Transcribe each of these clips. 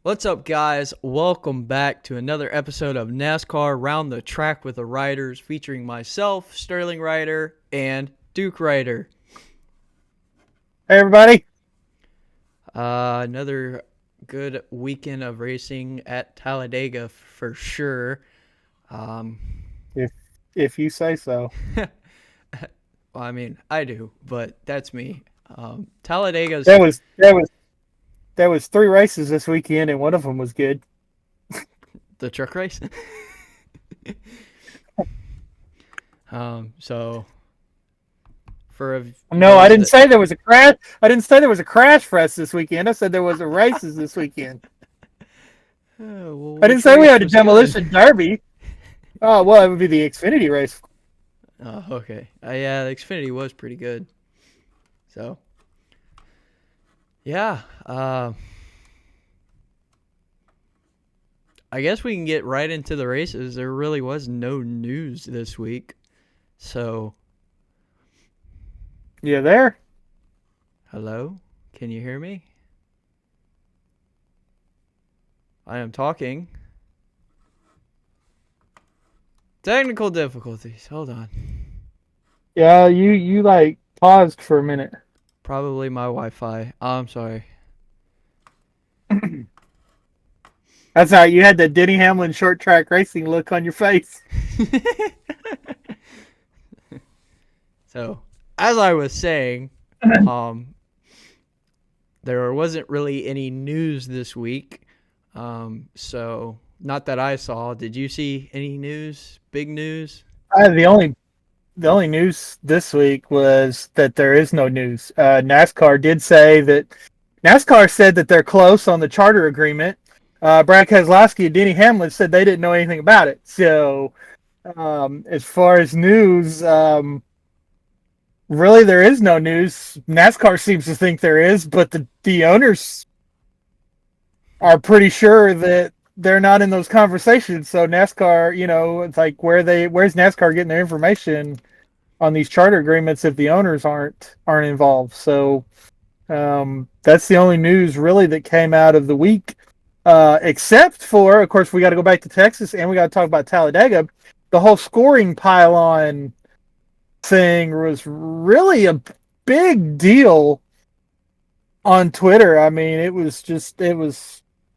What's up, guys? Welcome back to another episode of NASCAR Round the Track with the Riders, featuring myself, SterlingRider, and Duke Rider. Hey, everybody. Another good weekend of racing at Talledega for sure. Um, If if you say so. well, I mean, I do, but that's me. Talledega's There was there was there was three races this weekend, and one of them was good. the truck race. So for No, I those didn't that say there was a crash. I didn't say there was a crash for us this weekend. I said there was a races this weekend. well, I didn't which say we race had a was good? demolition derby. Oh well, it would be the Xfinity race. Oh, okay. Yeah, the Xfinity was pretty good. So, yeah. I guess we can get right into the races. There really was no news this week. So, You there? hello? Can you hear me? I am talking. Technical difficulties. Hold on. Yeah, you like paused for a minute. Probably my Wi-Fi. I'm sorry. That's how you had the Denny Hamlin short track racing look on your face. So, as I was saying, um, there wasn't really any news this week. So not that I saw. Did you see any news? Big news? The only news this week was that there is no news. NASCAR said that they're close on the charter agreement. Brad Keselowski and Denny Hamlin said they didn't know anything about it. So, as far as news, really there is no news. NASCAR seems to think there is, but the owners are pretty sure that they're not in those conversations. So NASCAR, it's like where's NASCAR getting their information on these charter agreements if the owners aren't involved? So that's the only news really that came out of the week, except for, of course, we got to go back to Texas and we got to talk about Talladega. The whole scoring pylon thing was really a big deal on Twitter. I mean, it was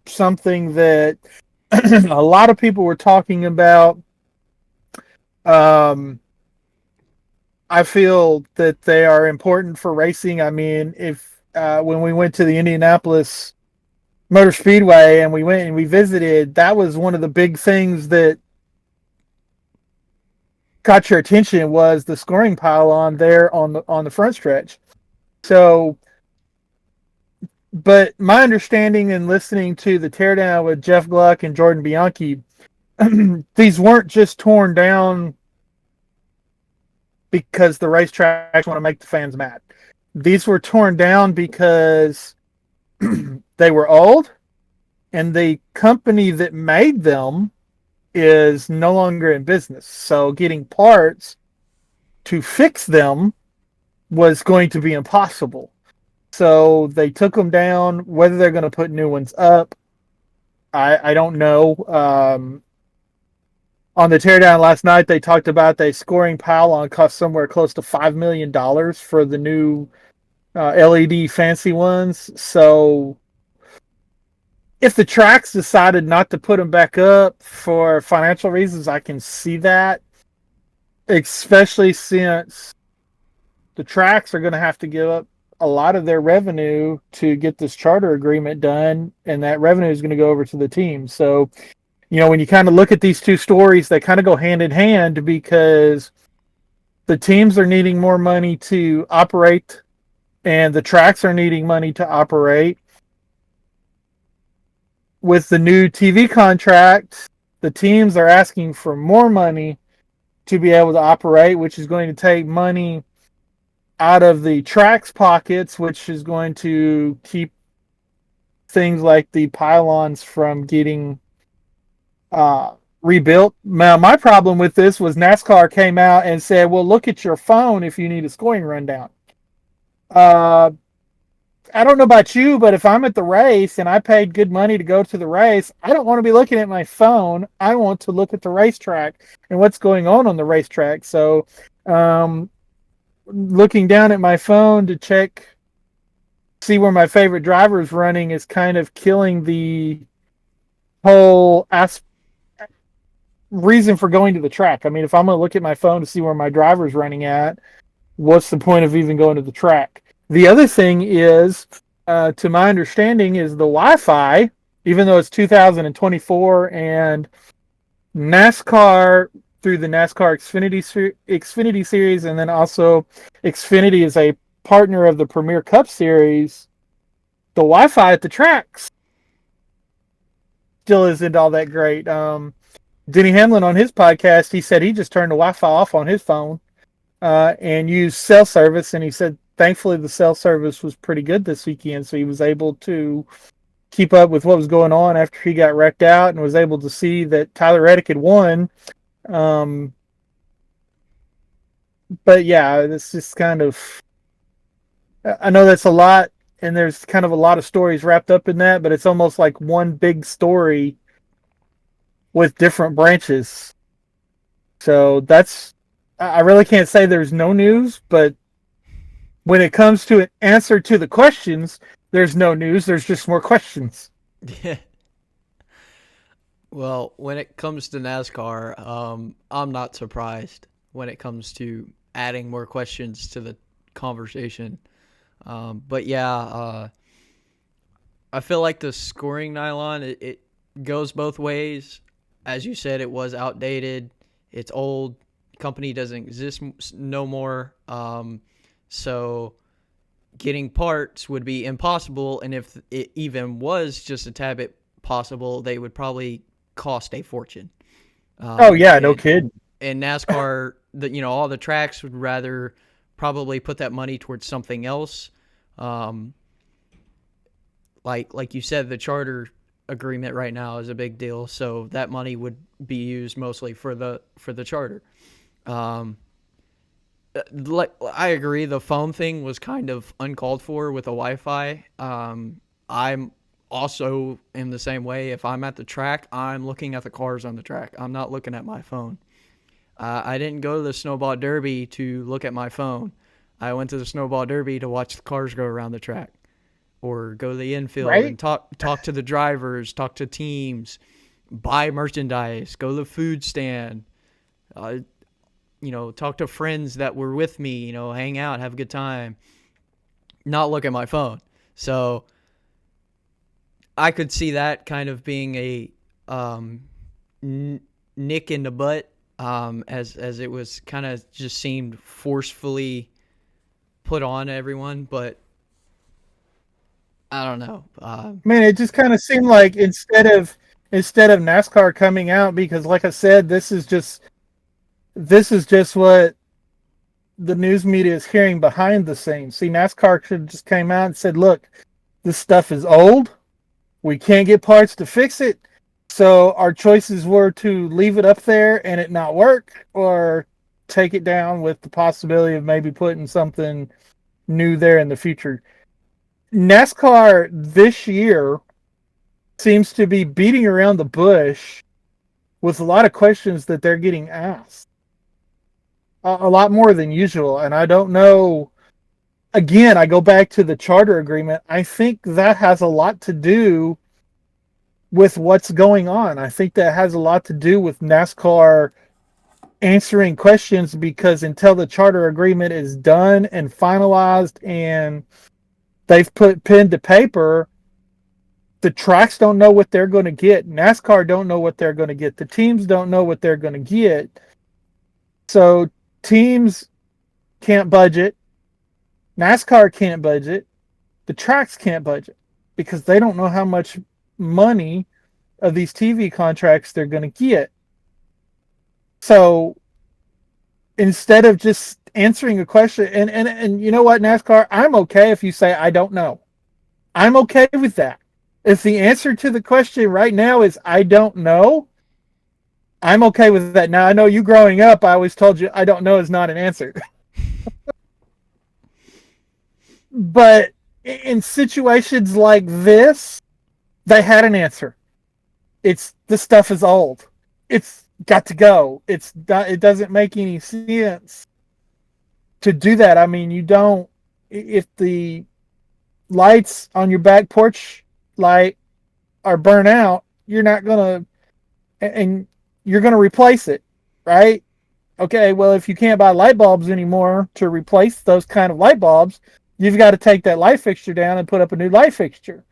something that a lot of people were talking about. I feel that they are important for racing. I mean, if when we went to the Indianapolis Motor Speedway and we went and we visited, that was one of the big things that caught your attention was the scoring pylon there on the front stretch. So, but my understanding and listening to the Teardown with Jeff Gluck and Jordan Bianchi, these weren't just torn down because the racetracks want to make the fans mad. These were torn down because they were old, and the company that made them is no longer in business. So getting parts to fix them was going to be impossible. So they took them down. Whether they're going to put new ones up, I don't know. On the Teardown last night, they talked about the scoring pylon cost somewhere close to $5 million for the new LED fancy ones. So if the tracks decided not to put them back up for financial reasons, I can see that, especially since the tracks are going to have to give up a lot of their revenue to get this charter agreement done, and that revenue is going to go over to the team. So, when you kind of look at these two stories, they kind of go hand in hand because the teams are needing more money to operate and the tracks are needing money to operate. With the new TV contract, the teams are asking for more money to be able to operate, which is going to take money out of the tracks pockets, which is going to keep things like the pylons from getting rebuilt. Now, my problem with this was NASCAR came out and said, well, look at your phone if you need a scoring rundown. I don't know about you, but if I'm at the race and I paid good money to go to the race, I don't want to be looking at my phone. I want to look at the racetrack and what's going on the racetrack. So, looking down at my phone to see where my favorite driver is running is kind of killing the whole reason for going to the track. I mean, if I'm going to look at my phone to see where my driver's running at, what's the point of even going to the track? The other thing is, to my understanding, is the Wi-Fi, even though it's 2024 and NASCAR through the NASCAR Xfinity Series, and then also Xfinity is a partner of the Premier Cup Series, the Wi-Fi at the tracks still isn't all that great. Denny Hamlin on his podcast, he said he just turned the Wi-Fi off on his phone and used cell service, and he said thankfully the cell service was pretty good this weekend, so he was able to keep up with what was going on after he got wrecked out and was able to see that Tyler Reddick had won. But yeah, it's just kind of, I know that's a lot, and there's kind of a lot of stories wrapped up in that, but it's almost like one big story with different branches. So I really can't say there's no news, but when it comes to an answer to the questions, there's no news. There's just more questions. Yeah. Well, when it comes to NASCAR, I'm not surprised when it comes to adding more questions to the conversation. But yeah, I feel like the scoring nylon, it goes both ways. As you said, it was outdated. It's old. Company doesn't exist no more. So getting parts would be impossible. And if it even was just a tad bit possible, they would probably cost a fortune. Oh yeah, no kidding. And NASCAR, all the tracks would rather probably put that money towards something else. Like you said, the charter agreement right now is a big deal, so that money would be used mostly for the charter. I agree, the phone thing was kind of uncalled for with the Wi-Fi. I'm also in the same way. If I'm at the track, I'm looking at the cars on the track. I'm not looking at my phone. I didn't go to the Snowball Derby to look at my phone. I went to the Snowball Derby to watch the cars go around the track, or go to the infield and talk to the drivers, talk to teams, buy merchandise, go to the food stand, talk to friends that were with me, hang out, have a good time, not look at my phone. So I could see that kind of being a nick in the butt, as it was kind of just seemed forcefully put on everyone, but I don't know. Man, it just kind of seemed like instead of NASCAR coming out, because like I said, this is just what the news media is hearing behind the scenes. See, NASCAR should have just came out and said, look, this stuff is old. We can't get parts to fix it. So our choices were to leave it up there and it not work, or take it down with the possibility of maybe putting something new there in the future. NASCAR this year seems to be beating around the bush with a lot of questions that they're getting asked. A lot more than usual. And I don't know. Again, I go back to the charter agreement. I think that has a lot to do with what's going on. I think that has a lot to do with NASCAR answering questions, because until the charter agreement is done and finalized and they've put pen to paper, the tracks don't know what they're going to get. NASCAR don't know what they're going to get. The teams don't know what they're going to get. So teams can't budget. NASCAR can't budget. The tracks can't budget because they don't know how much money of these TV contracts they're going to get. So instead of just answering a question, and you know what, NASCAR, I'm okay if you say, I don't know. I'm okay with that. If the answer to the question right now is, I don't know, I'm okay with that. Now, I know you growing up, I always told you, I don't know is not an answer. But in situations like this, they had an answer. This stuff is old. It's got to go. It doesn't make any sense to do that. I mean, you don't, if the lights on your back porch light are burnt out, you're not going to, and you're going to replace it, right? Okay, well, if you can't buy light bulbs anymore to replace those kind of light bulbs, you've got to take that light fixture down and put up a new light fixture.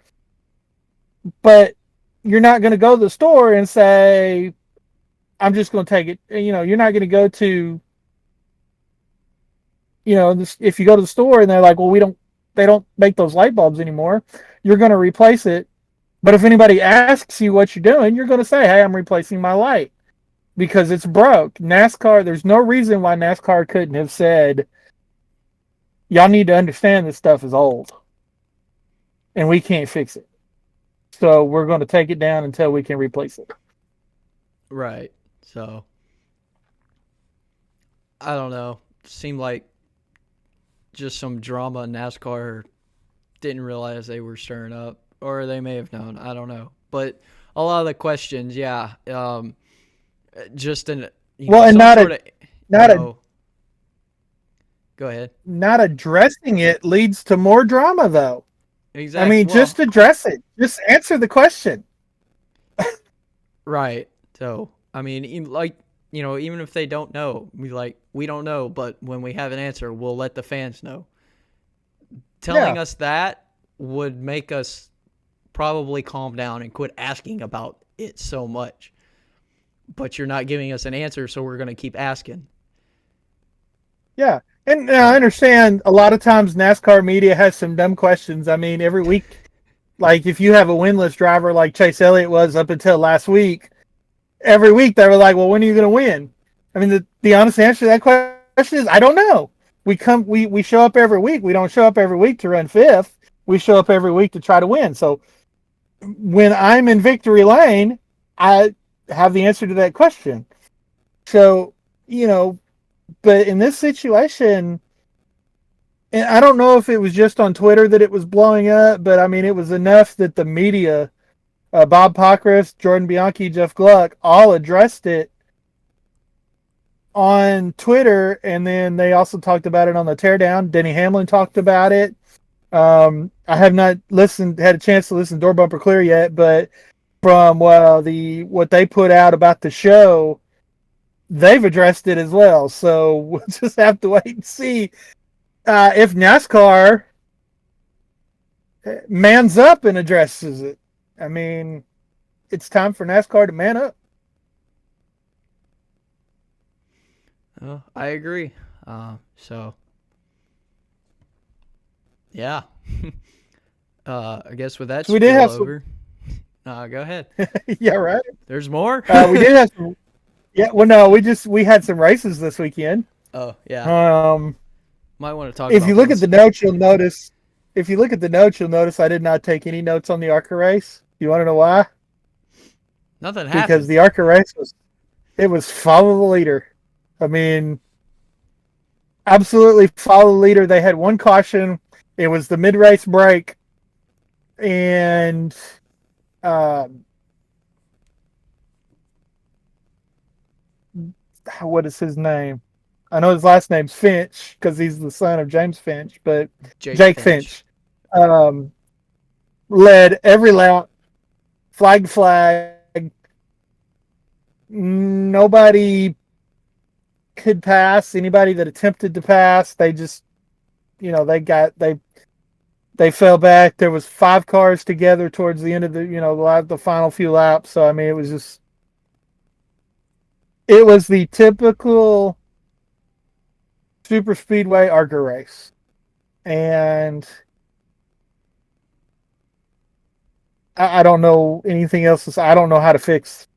But you're not going to go to the store and say, I'm just going to take it. You're not going to go to, if you go to the store and they're like, well, they don't make those light bulbs anymore. You're going to replace it. But if anybody asks you what you're doing, you're going to say, hey, I'm replacing my light because it's broke. NASCAR, there's no reason why NASCAR couldn't have said, y'all need to understand this stuff is old and we can't fix it. So we're going to take it down until we can replace it. Right. So, I don't know. Seemed like just some drama in NASCAR. Didn't realize they were stirring up. Or they may have known. I don't know. But a lot of the questions, yeah. Just in... Go ahead. Not addressing it leads to more drama, though. Exactly. I mean, just address it. Just answer the question. Right. So, I mean, even if they don't know, we don't know, but when we have an answer, we'll let the fans know. Telling us that would make us probably calm down and quit asking about it so much. But you're not giving us an answer, so we're going to keep asking. Yeah. And I understand a lot of times NASCAR media has some dumb questions. I mean, every week, like if you have a winless driver like Chase Elliott was up until last week, every week they were like, well, when are you going to win? I mean, the honest answer to that question is, I don't know. We show up every week. We don't show up every week to run fifth. We show up every week to try to win. So when I'm in victory lane, I have the answer to that question. So, but in this situation, and I don't know if it was just on Twitter that it was blowing up, but I mean, it was enough that the media, Bob Pockrass, Jordan Bianchi, Jeff Gluck, all addressed it on Twitter, and then they also talked about it on the Teardown. Denny Hamlin talked about it. I have not had a chance to listen to Door Bumper Clear yet, but from what they put out about the show, they've addressed it as well. So we'll just have to wait and see if NASCAR mans up and addresses it. I mean, it's time for NASCAR to man up. I agree. So, yeah. I guess with that, we did have over. Go ahead. Yeah, right. There's more. We did have some. Yeah, well, no, we had some races this weekend. Oh, yeah. Might want to talk. If you look at the notes, you'll notice. If you look at the notes, you'll notice I did not take any notes on the ARCA race. You want to know why? Nothing happened. Because the ARCA race was follow the leader. I mean, absolutely follow the leader. They had one caution. It was the mid-race break, and what is his name? I know his last name's Finch because he's the son of James Finch, but Jake Finch led every lap, flag to flag. Nobody could pass. Anybody that attempted to pass, they just, they fell back. There was 5 cars together towards the end of the final few laps. So I mean, it was the typical super speedway ARCA race, and I don't know anything else. I don't know how to fix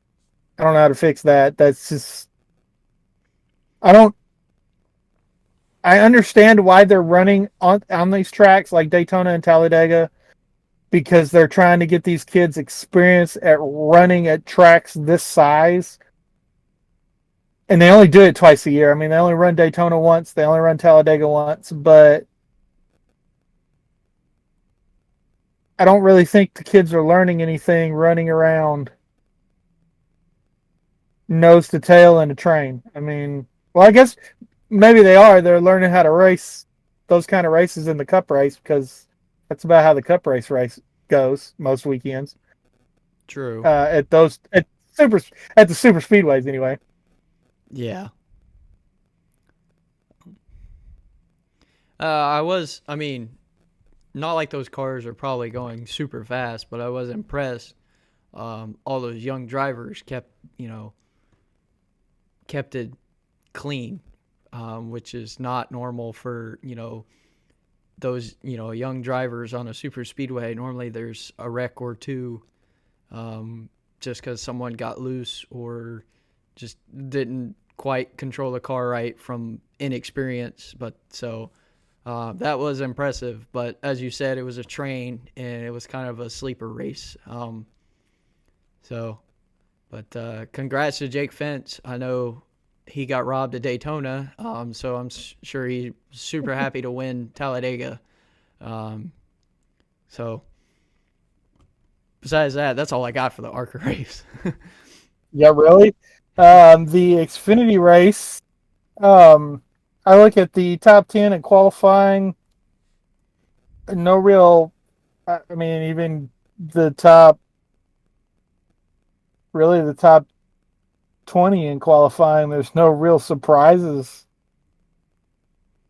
that. That's just, I understand why they're running on these tracks like Daytona and Talledega, because they're trying to get these kids experience at running at tracks this size. And they only do it twice a year. I mean, they only run Daytona once. They only run Talledega once. But I don't really think the kids are learning anything running around nose to tail in a train. I mean, well, I guess maybe they are. They're learning how to race those kind of races in the Cup race because that's about how the Cup race goes most weekends. True. At those super at the super speedways anyway. Yeah. I mean, not like those cars are probably going super fast, but I was impressed. All those young drivers kept it clean, which is not normal for, those, young drivers on a super speedway. Normally there's a wreck or two, just because someone got loose or just didn't quite control the car right from inexperience. But so that was impressive. But as you said, it was a train and it was kind of a sleeper race. But congrats to Jake Fence. I know he got robbed at Daytona, so I'm sure he's super happy to win Talledega. So besides that, that's all I got for the ARCA race. Yeah, really. The Xfinity race. I look at the top 10 in qualifying. No real. I mean, even the top. Really, the top 20 in qualifying. There's no real surprises.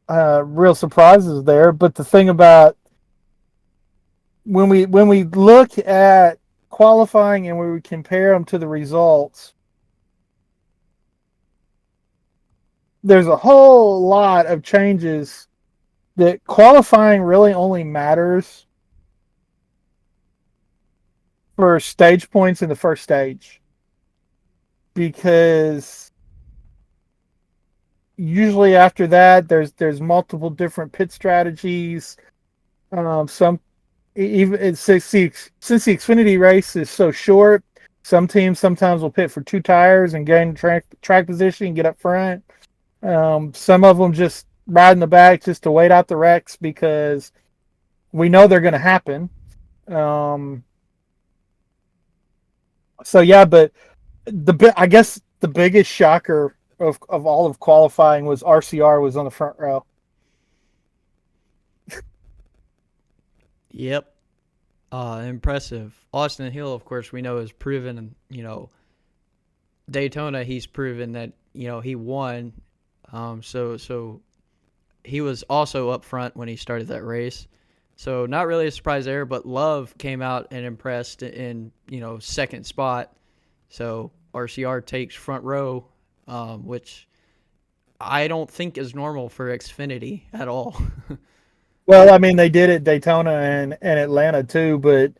Real surprises there. But the thing about when we look at qualifying and we compare them to the results, there's a whole lot of changes that qualifying really only matters for stage points in the first stage, because usually after that there's multiple different pit strategies. Some even since the Xfinity race is so short, some teams sometimes will pit for 2 tires and gain track position and get up front. Some of them just ride in the back just to wait out the wrecks because we know they're going to happen. So yeah, but I guess the biggest shocker of all of qualifying was RCR was on the front row. Yep. Impressive. Austin Hill, of course, we know is proven, Daytona, he's proven that, he won. So he was also up front when he started that race. So not really a surprise there, but Love came out and impressed in, second spot. So RCR takes front row, which I don't think is normal for Xfinity at all. Well, I mean, they did it Daytona and Atlanta too, but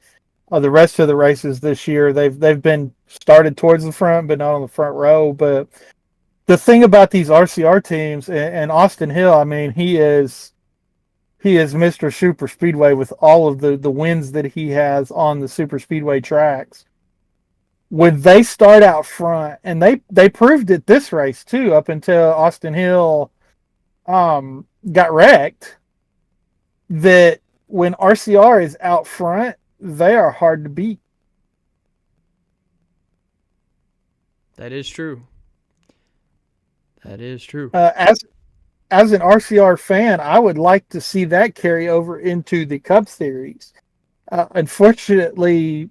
the rest of the races this year, they've been started towards the front, but not on the front row. But the thing about these RCR teams and Austin Hill, I mean, he is Mr. Super Speedway with all of the wins that he has on the Super Speedway tracks. When they start out front, and they proved it this race too, up until Austin Hill got wrecked, that when RCR is out front, they are hard to beat. That is true. That is true. As an RCR fan, I would like to see that carry over into the Cup Series. Unfortunately,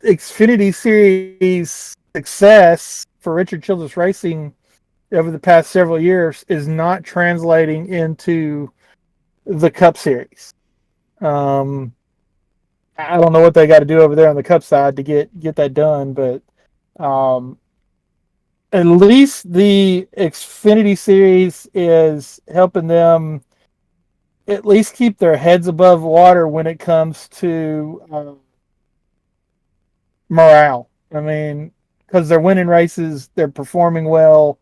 Xfinity Series success for Richard Childress Racing over the past several years is not translating into the Cup Series. I don't know what they got to do over there on the Cup side to get that done, but at least the Xfinity Series is helping them at least keep their heads above water when it comes to morale. I mean, because they're winning races, they're performing well,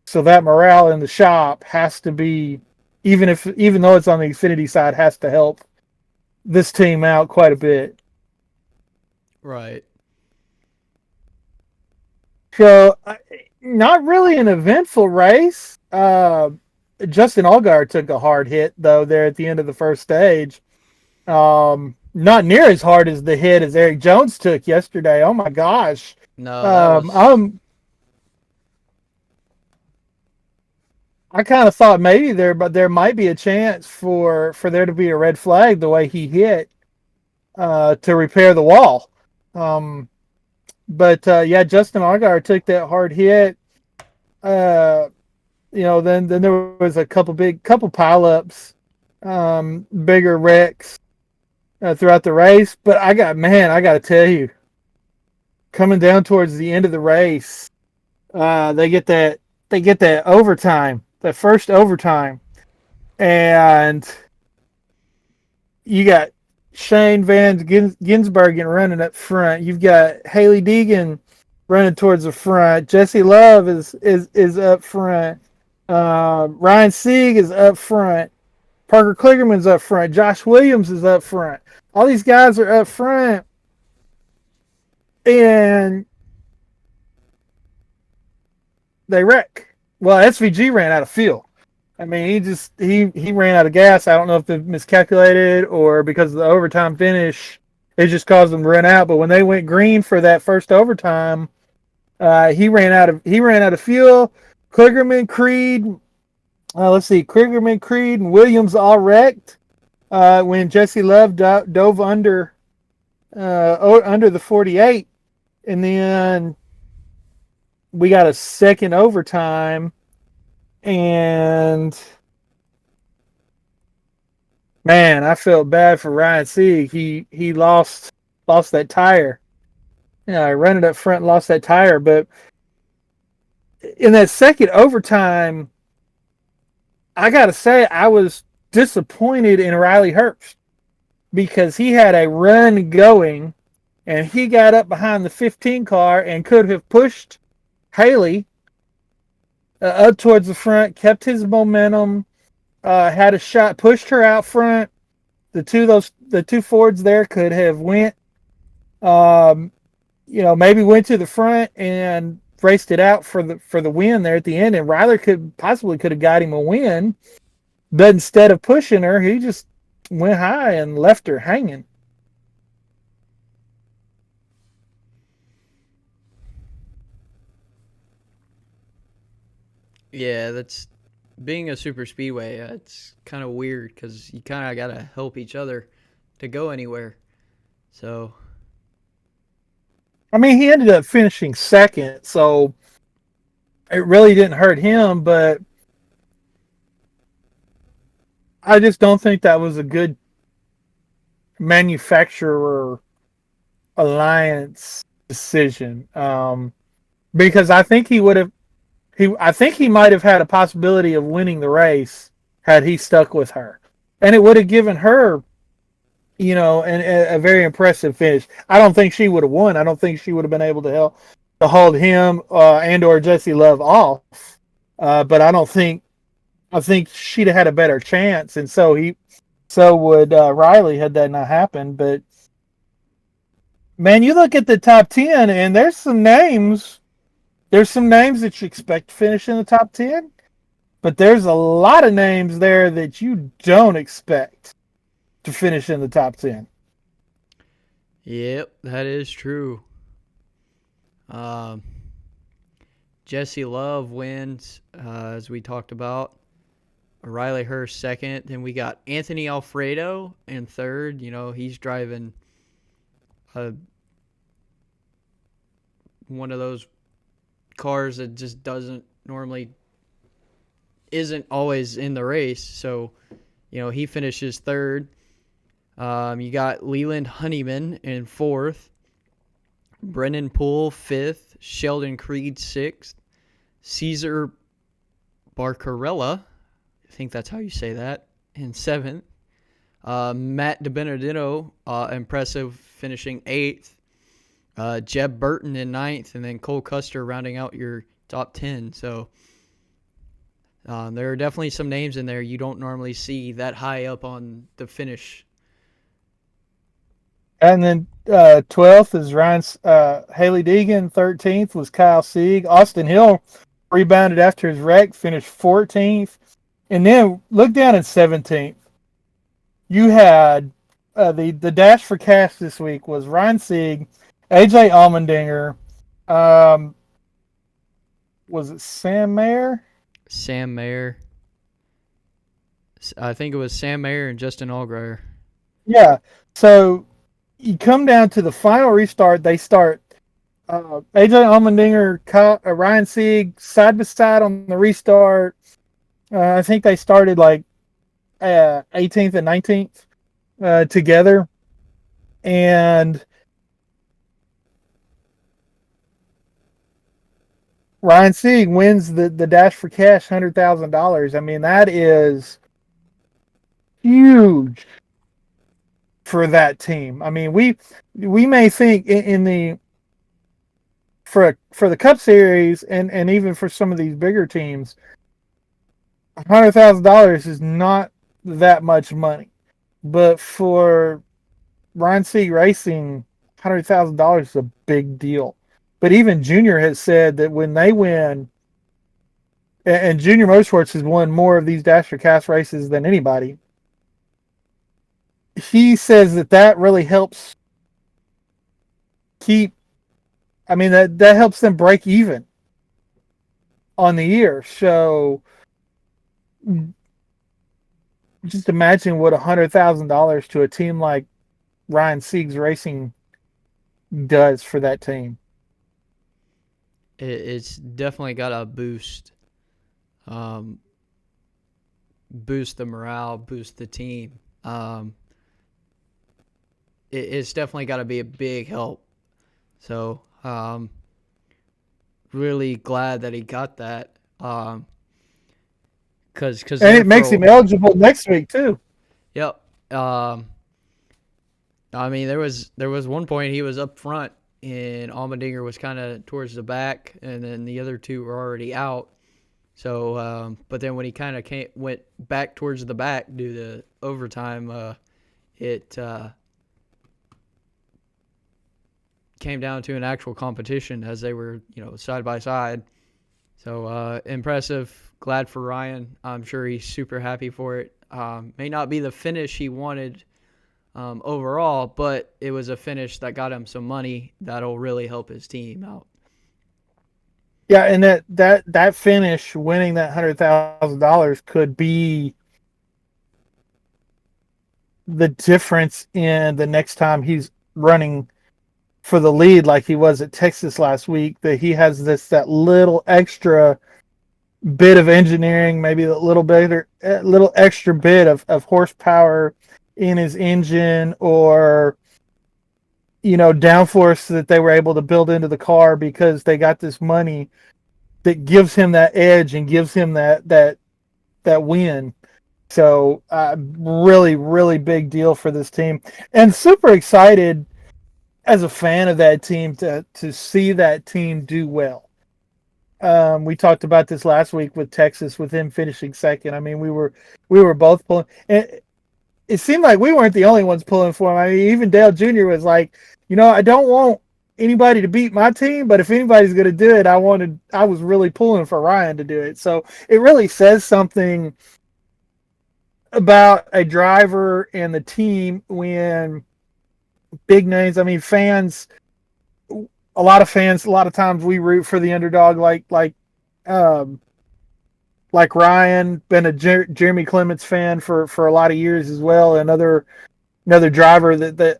so that morale in the shop has to be, even though it's on the Xfinity side, has to help this team out quite a bit. Right. So, not really an eventful race. Justin Allgaier took a hard hit, though, there at the end of the first stage. Not near as hard as the hit as Eric Jones took yesterday. Oh my gosh. No, that was I kind of thought maybe there might be a chance for there to be a red flag the way he hit to repair the wall. But yeah, Justin Allgaier took that hard hit. Then there was a couple pileups, bigger wrecks throughout the race. But I got to tell you, coming down towards the end of the race, they get that overtime, that first overtime, and you got Shane Van Gisbergen running up front. You've got Haley Deegan running towards the front. Jesse Love is up front. Ryan Sieg is up front. Parker Kligerman's up front. Josh Williams is up front. All these guys are up front. And they wreck. Well, SVG ran out of fuel. I mean, he ran out of gas. I don't know if they miscalculated or because of the overtime finish, it just caused them to run out. But when they went green for that first overtime, he ran out of fuel. Kligerman, Creed, Kligerman, Creed, and Williams all wrecked when Jesse Love dove under the 48, and then we got a second overtime, and man, I felt bad for Ryan Sieg. He lost that tire. I ran it up front and lost that tire, but in that second overtime, I got to say I was disappointed in Riley Herbst because he had a run going and he got up behind the 15 car and could have pushed Haley up towards the front, kept his momentum, had a shot, pushed her out front. The two Fords there could have went, maybe went to the front and raced it out for the win there at the end, and Riley could have got him a win, but instead of pushing her, he just went high and left her hanging. Yeah, that's being a super speedway. It's kind of weird because you kind of got to help each other to go anywhere. So, I mean, he ended up finishing second, so it really didn't hurt him, but I just don't think that was a good manufacturer alliance decision. Because I think he might have had a possibility of winning the race had he stuck with her. And it would have given her, a very impressive finish. I don't think she would have won. I don't think she would have been able to hold him and or Jesse Love off. But I think she'd have had a better chance. And so would Riley had that not happened. But man, you look at the top 10 and there's some names. There's some names that you expect to finish in the top 10, but there's a lot of names there that you don't expect to finish in the top 10. Yep, that is true. Jesse Love wins, as we talked about. Riley Hurst second. Then we got Anthony Alfredo in third. He's driving one of those cars that just isn't always in the race. So, he finishes third. You got Leland Honeyman in fourth. Brennan Poole fifth. Sheldon Creed sixth. Caesar Barcarella, I think that's how you say that, in seventh. Matt DiBenedetto, impressive, finishing eighth. Jeb Burton in ninth, and then Cole Custer rounding out your top 10. So there are definitely some names in there you don't normally see that high up on the finish. And then 12th is Haley Deegan. 13th was Kyle Sieg. Austin Hill rebounded after his wreck, finished 14th. And then look down at 17th. You had the dash for cash this week was Ryan Sieg, AJ Allmendinger, was it Sam Mayer? Sam Mayer. I think it was Sam Mayer and Justin Allgaier. Yeah. So you come down to the final restart. They start AJ Allmendinger, Ryan Sieg side by side on the restart. I think they started like 18th and 19th together. And Ryan Sieg wins the dash for cash $100,000. I mean, that is huge for that team. I mean, we may think in the for the Cup Series and even for some of these bigger teams, $100,000 is not that much money, but for Ryan Sieg Racing, $100,000 is a big deal. But even Junior has said that when they win, and Junior Motorsports has won more of these Dash for Cash races than anybody, he says that really helps that helps them break even on the year. So just imagine what $100,000 to a team like Ryan Sieg's Racing does for that team. It's definitely got a boost the morale, boost the team. It's definitely got to be a big help. So really glad that he got that. Because and it makes him eligible next week too. Yep. I mean, there was one point he was up front, and Allmendinger was kind of towards the back, and then the other two were already out. So, but then when he kind of went back towards the back due to overtime, it came down to an actual competition as they were, side by side. So impressive. Glad for Ryan. I'm sure he's super happy for it. May not be the finish he wanted overall, but it was a finish that got him some money that'll really help his team out. Yeah, and that finish, winning that $100,000, could be the difference in the next time he's running for the lead, like he was at Texas last week. That he has that little extra bit of engineering, maybe a little extra bit of horsepower in his engine, or downforce that they were able to build into the car because they got this money that gives him that edge and gives him that win. So really, really big deal for this team, and super excited as a fan of that team to see that team do well. We talked about this last week with Texas, with him finishing second. I mean, we were both pulling. It seemed like we weren't the only ones pulling for him. I mean, even Dale Jr. was like, I don't want anybody to beat my team, but if anybody's going to do it, I was really pulling for Ryan to do it. So it really says something about a driver and the team when big names. I mean, fans. A lot of times we root for the underdog, like Ryan, been a Jeremy Clements fan for a lot of years as well. Another driver that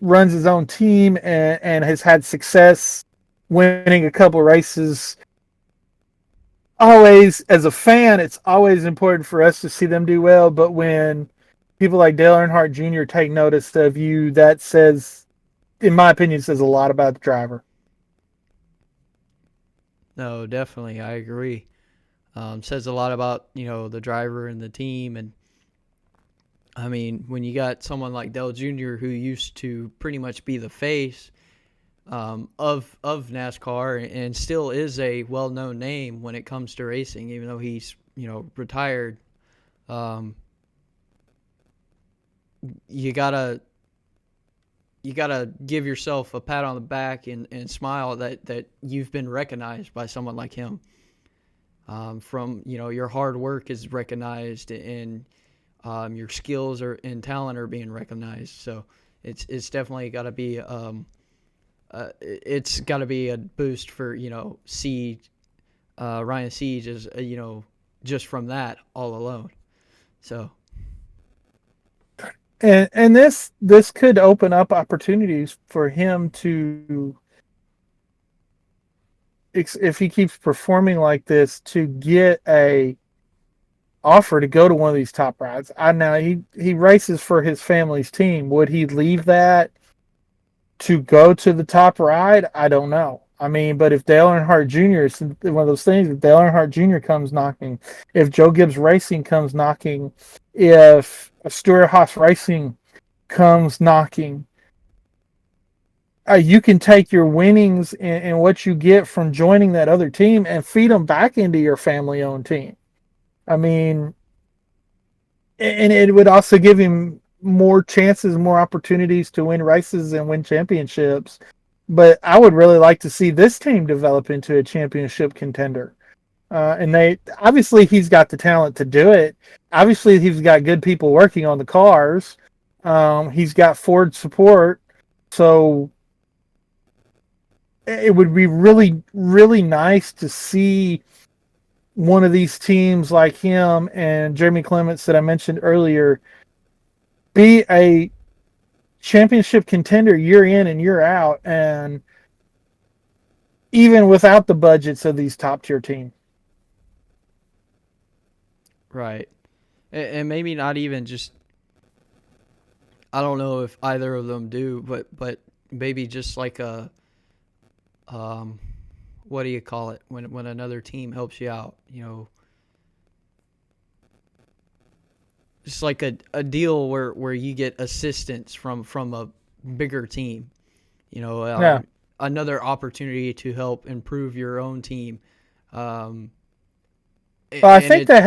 runs his own team and has had success winning a couple races. Always, as a fan, it's always important for us to see them do well. But when people like Dale Earnhardt Jr. take notice of you, that says, in my opinion, says a lot about the driver. No, definitely, I agree. Says a lot about the driver and the team, and I mean, when you got someone like Dale Jr. who used to pretty much be the face of NASCAR and still is a well-known name when it comes to racing, even though he's retired. You gotta give yourself a pat on the back and smile that you've been recognized by someone like him. From your hard work is recognized, and your skills and talent are being recognized. So it's definitely got to be it's got to be a boost for Siege, Ryan Siege is just from that all alone. So And this could open up opportunities for him to, if he keeps performing like this, to get a offer to go to one of these top rides. I know he races for his family's team. Would he leave that to go to the top ride? I don't know. I mean, but if Dale Earnhardt Jr. is one of those things, if Dale Earnhardt Jr. comes knocking, if Joe Gibbs Racing comes knocking, if Stewart-Haas Racing comes knocking, you can take your winnings and what you get from joining that other team and feed them back into your family-owned team. I mean, and it would also give him more chances, more opportunities to win races and win championships. But I would really like to see this team develop into a championship contender. And obviously he's got the talent to do it. Obviously he's got good people working on the cars. He's got Ford support. So it would be really, really nice to see one of these teams like him and Jeremy Clements that I mentioned earlier be a championship contender year in and year out, and even without the budgets of these top tier teams. right, and maybe not even just. I don't know if either of them do, but maybe just like a what do you call it when another team helps you out, just like a deal where you get assistance from a bigger team, Yeah. another opportunity to help improve your own team. Well, I think they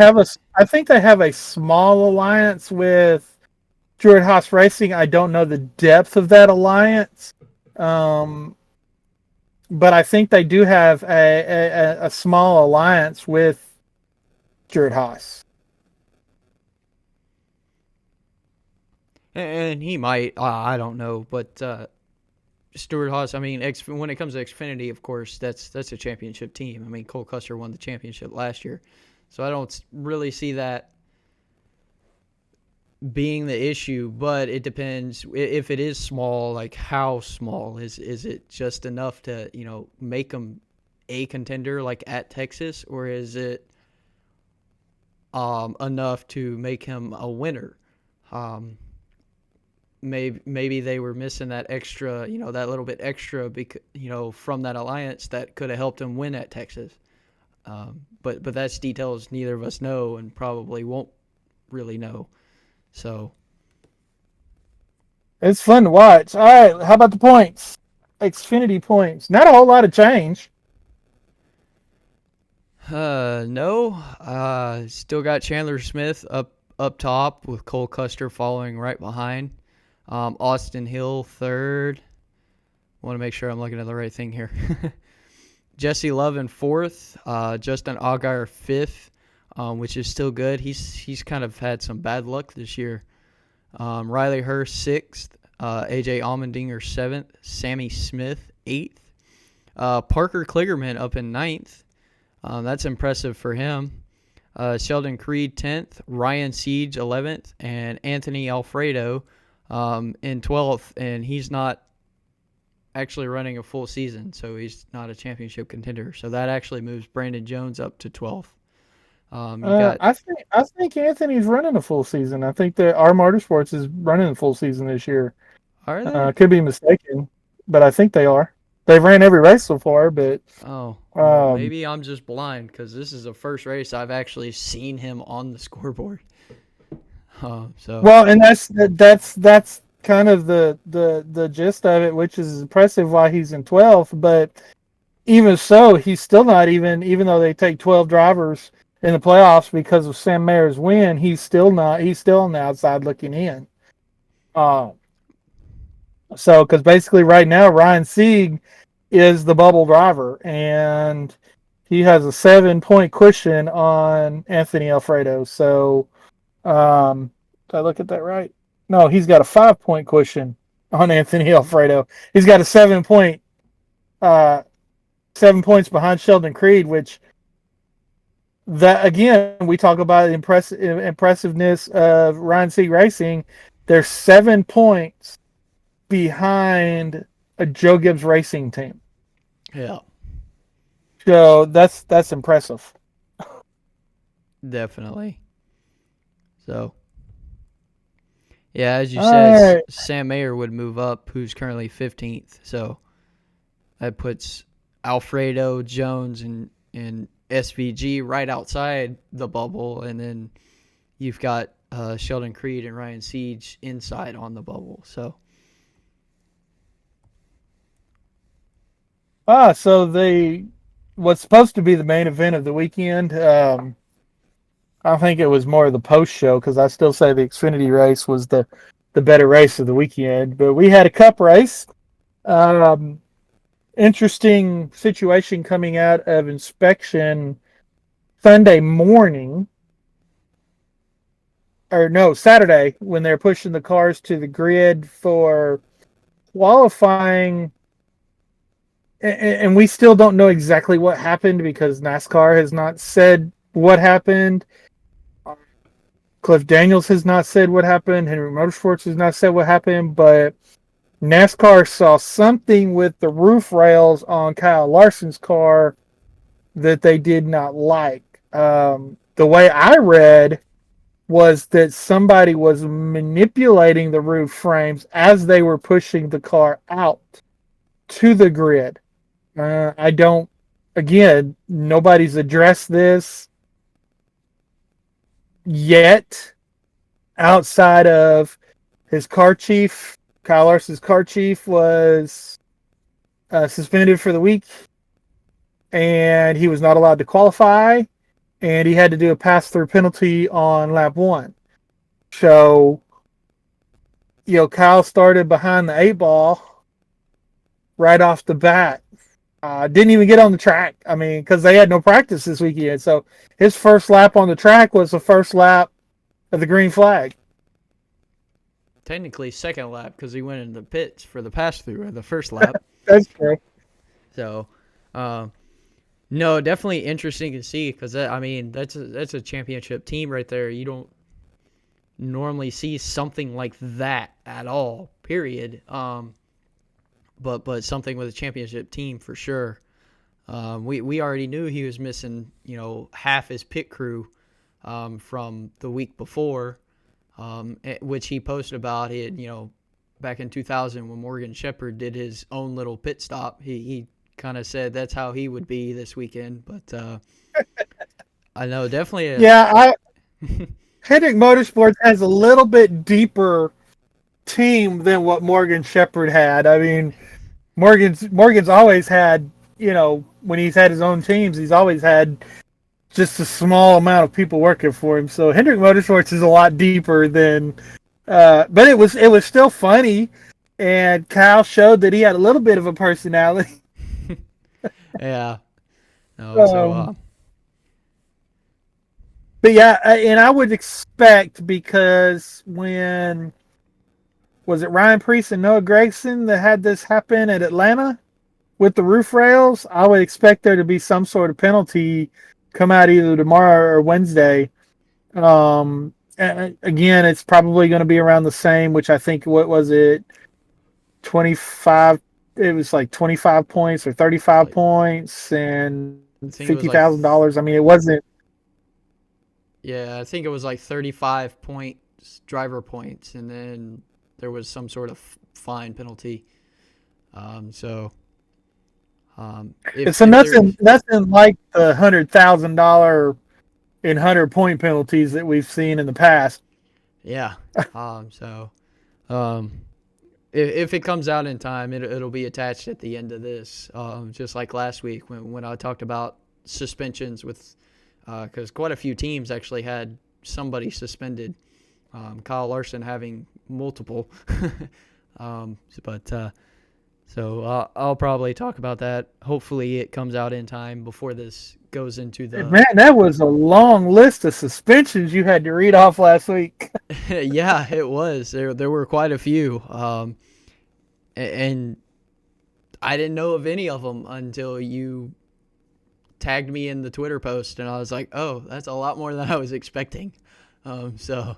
have a small alliance with Stewart-Haas Racing. I don't know the depth of that alliance. But I think they do have a small alliance with Stewart-Haas. And he might, I don't know, but Stewart-Haas, I mean, when it comes to Xfinity, of course, that's a championship team. I mean, Cole Custer won the championship last year. So I don't really see that being the issue, but it depends. If it is small, like how small? Is it just enough to, make them a contender like at Texas, or is it enough to make him a winner? Maybe they were missing that extra, that little bit extra, from that alliance that could have helped him win at Texas. But that's details neither of us know and probably won't really know. So it's fun to watch. All right, how about the points? Xfinity points. Not a whole lot of change. No. Still got Chandler Smith up top with Cole Custer following right behind. Austin Hill third. Want to make sure I'm looking at the right thing here. Jesse Love in fourth. Justin Allgaier fifth, which is still good. He's kind of had some bad luck this year. Riley Hurst sixth. AJ Allmendinger seventh. Sammy Smith eighth. Parker Kligerman up in ninth. That's impressive for him. Sheldon Creed 10th, Ryan Siege 11th, and Anthony Alfredo in 12th, and he's not actually running a full season, so he's not a championship contender. So that actually moves Brandon Jones up to 12th. I think Anthony's running a full season. I think that our Motorsports is running a full season this year. Are they? Could be mistaken, but I think they are. They've ran every race so far, but maybe I'm just blind because this is the first race I've actually seen him on the scoreboard. Well, and that's kind of the gist of it, which is impressive why he's in 12th. But even so, he's still not even though they take 12 drivers in the playoffs because of Sam Mayer's win, he's still on the outside looking in. So, because basically right now, Ryan Sieg is the bubble driver, and he has a 7-point cushion on Anthony Alfredo. So, Did I look at that right? No, he's got a 5-point cushion on Anthony Alfredo. He's got a 7-point, 7 points behind Sheldon Creed, which that again we talk about the impressiveness of Ryan Sieg Racing. They're 7 points behind a Joe Gibbs Racing team. Yeah. So that's impressive. Definitely. So, yeah, as you said, right. Sam Mayer would move up, who's currently 15th. So that puts Alfredo, Jones, and SVG right outside the bubble. And then you've got Sheldon Creed and Ryan Sieg inside on the bubble. So. So what's supposed to be the main event of the weekend, I think it was more of the post show because I still say the Xfinity race was the better race of the weekend. But we had a Cup race. Interesting situation coming out of inspection Sunday morning. Or no, Saturday when they're pushing the cars to the grid for qualifying. And we still don't know exactly what happened because NASCAR has not said what happened. Cliff Daniels has not said what happened. Henry Motorsports has not said what happened. But NASCAR saw something with the roof rails on Kyle Larson's car that they did not like. The way I read was that somebody was manipulating the roof frames as they were pushing the car out to the grid. Nobody's addressed this yet outside of his car chief. Kyle Larson's car chief was suspended for the week, and he was not allowed to qualify, and he had to do a pass-through penalty on lap 1. So, Kyle started behind the 8-ball right off the bat. Didn't even get on the track. I mean, because they had no practice this weekend. So his first lap on the track was the first lap of the green flag. Technically second lap because he went in the pits for the pass-through of the first lap. That's true. So, no, definitely interesting to see because, that's a championship team right there. You don't normally see something like that at all, period. But something with a championship team for sure. We already knew he was missing, half his pit crew from the week before, which he posted about it, back in 2000 when Morgan Shepherd did his own little pit stop. He kind of said that's how he would be this weekend. But I know definitely. Hendrick Motorsports has a little bit deeper team than what Morgan Shepherd had. I mean, Morgan's always had, when he's had his own teams, he's always had just a small amount of people working for him. So Hendrick Motorsports is a lot deeper than, but it was still funny, and Kyle showed that he had a little bit of a personality. Yeah. No, but yeah, and I would expect because when was it Ryan Preece and Noah Gragson that had this happen at Atlanta with the roof rails? I would expect there to be some sort of penalty come out either tomorrow or Wednesday. And again, it's probably going to be around the same, which I think, what was it, 25? It was like 25 points or 35 points and $50,000. I mean, it wasn't. Yeah, I think it was like 35 points, driver points, and then there was some sort of fine penalty. It's nothing like the $100,000 in 100-point penalties that we've seen in the past. Yeah. If it comes out in time, it'll be attached at the end of this, just like last week when I talked about suspensions with, because quite a few teams actually had somebody suspended. Kyle Larson having multiple, but So I'll probably talk about that. Hopefully it comes out in time before this goes into the. Man, that was a long list of suspensions you had to read off last week. Yeah, it was. There were quite a few. And I didn't know of any of them until you tagged me in the Twitter post, and I was like, oh, that's a lot more than I was expecting. So.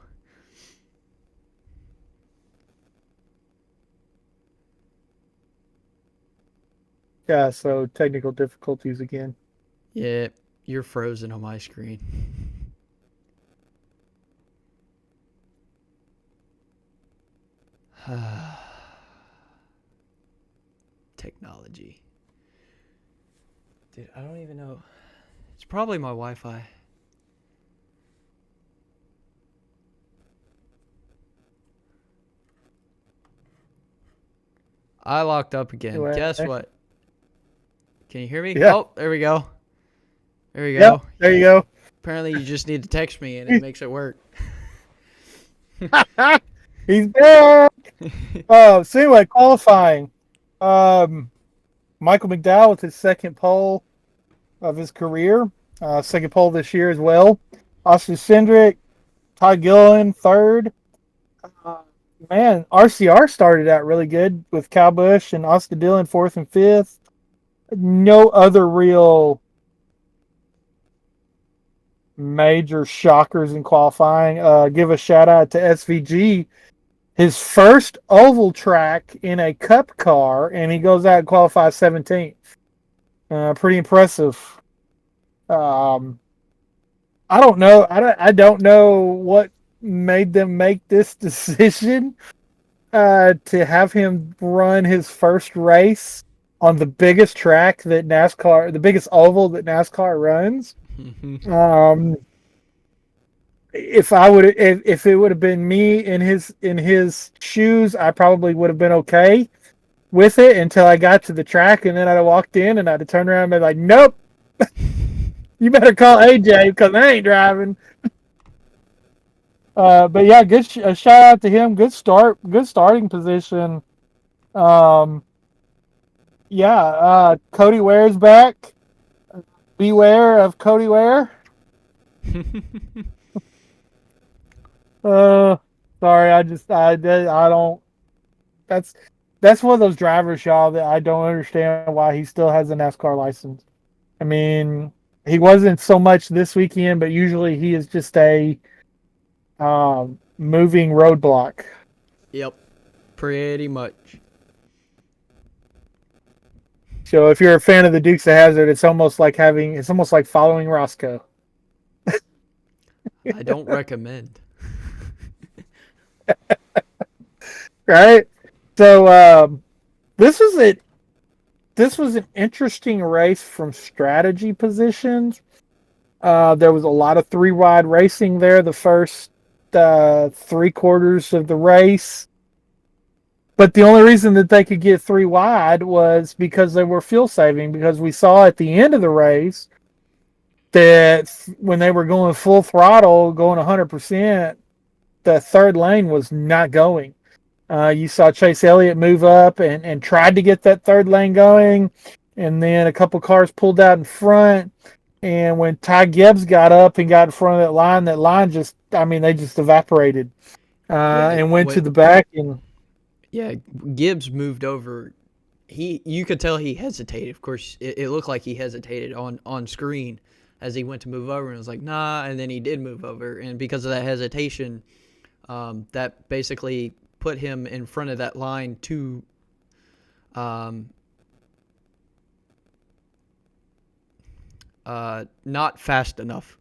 Yeah, so technical difficulties again. Yeah, you're frozen on my screen. Technology. Dude, I don't even know. It's probably my Wi-Fi. I locked up again. Anyway. Guess what? Can you hear me? Yeah. Oh, there we go. There we Yep, go. there you go. Apparently you just need to text me and it makes it work. He's back. So anyway, qualifying. Michael McDowell with his second pole of his career. Second pole this year as well. Austin Cindric, Todd Gilliland, third. Man, RCR started out really good with Kyle Busch and Austin Dillon, fourth and fifth. No other real major shockers in qualifying. Give a shout out to SVG. His first oval track in a cup car, and he goes out and qualifies 17th. Pretty impressive. I don't know. I don't know what made them make this decision to have him run his first race on the biggest track that NASCAR, the biggest oval that NASCAR runs. If it would have been me in his shoes, I probably would have been okay with it until I got to the track, and then I'd have walked in and I'd have turned around and been like, "Nope, you better call AJ because I ain't driving." But yeah, good shout out to him. Good starting position. Cody Ware's back. Beware of Cody Ware. Sorry, I don't. That's one of those drivers, y'all, that I don't understand why he still has a NASCAR license. I mean, he wasn't so much this weekend, but usually he is just a moving roadblock. Yep, pretty much. So if you're a fan of the Dukes of Hazzard, it's almost like following Roscoe. I don't recommend. Right? So this was an interesting race from strategy positions. There was a lot of three wide racing there the first 3/4 of the race. But the only reason that they could get three wide was because they were fuel saving, because we saw at the end of the race that when they were going full throttle, going 100%, the third lane was not going. You saw Chase Elliott move up and tried to get that third lane going, and then a couple cars pulled out in front. And when Ty Gibbs got up and got in front of that line just, they just evaporated and went to the back. And yeah, Gibbs moved over. You could tell he hesitated. Of course, it looked like he hesitated on screen as he went to move over, and was like, nah, and then he did move over. And because of that hesitation, that basically put him in front of that line to not fast enough.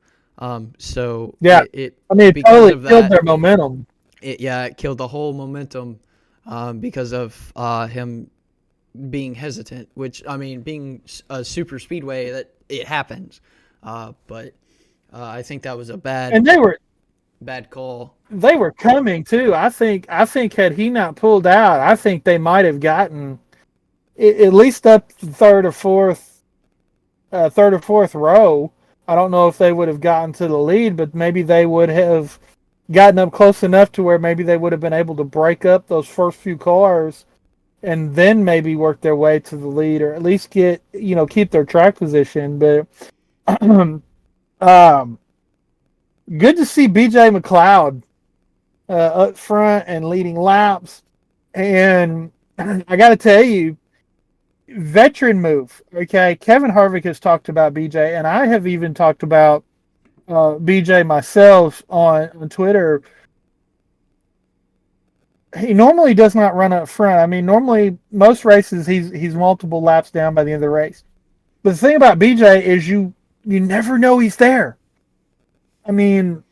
So yeah, it totally killed their momentum. It killed the whole momentum because of him being hesitant, which, being a super speedway, that it happens. But I think that was a bad call. They were coming too. I think had he not pulled out, I think they might have gotten at least up to third or fourth row. I don't know if they would have gotten to the lead, but maybe they would have gotten up close enough to where maybe they would have been able to break up those first few cars and then maybe work their way to the lead, or at least get, keep their track position. But um, good to see BJ McLeod up front and leading laps. And I got to tell you, veteran move. Okay, Kevin Harvick has talked about BJ, and I have even talked about BJ myself on Twitter. He normally does not run up front. I mean, normally most races he's multiple laps down by the end of the race. But the thing about BJ is you never know he's there. I mean,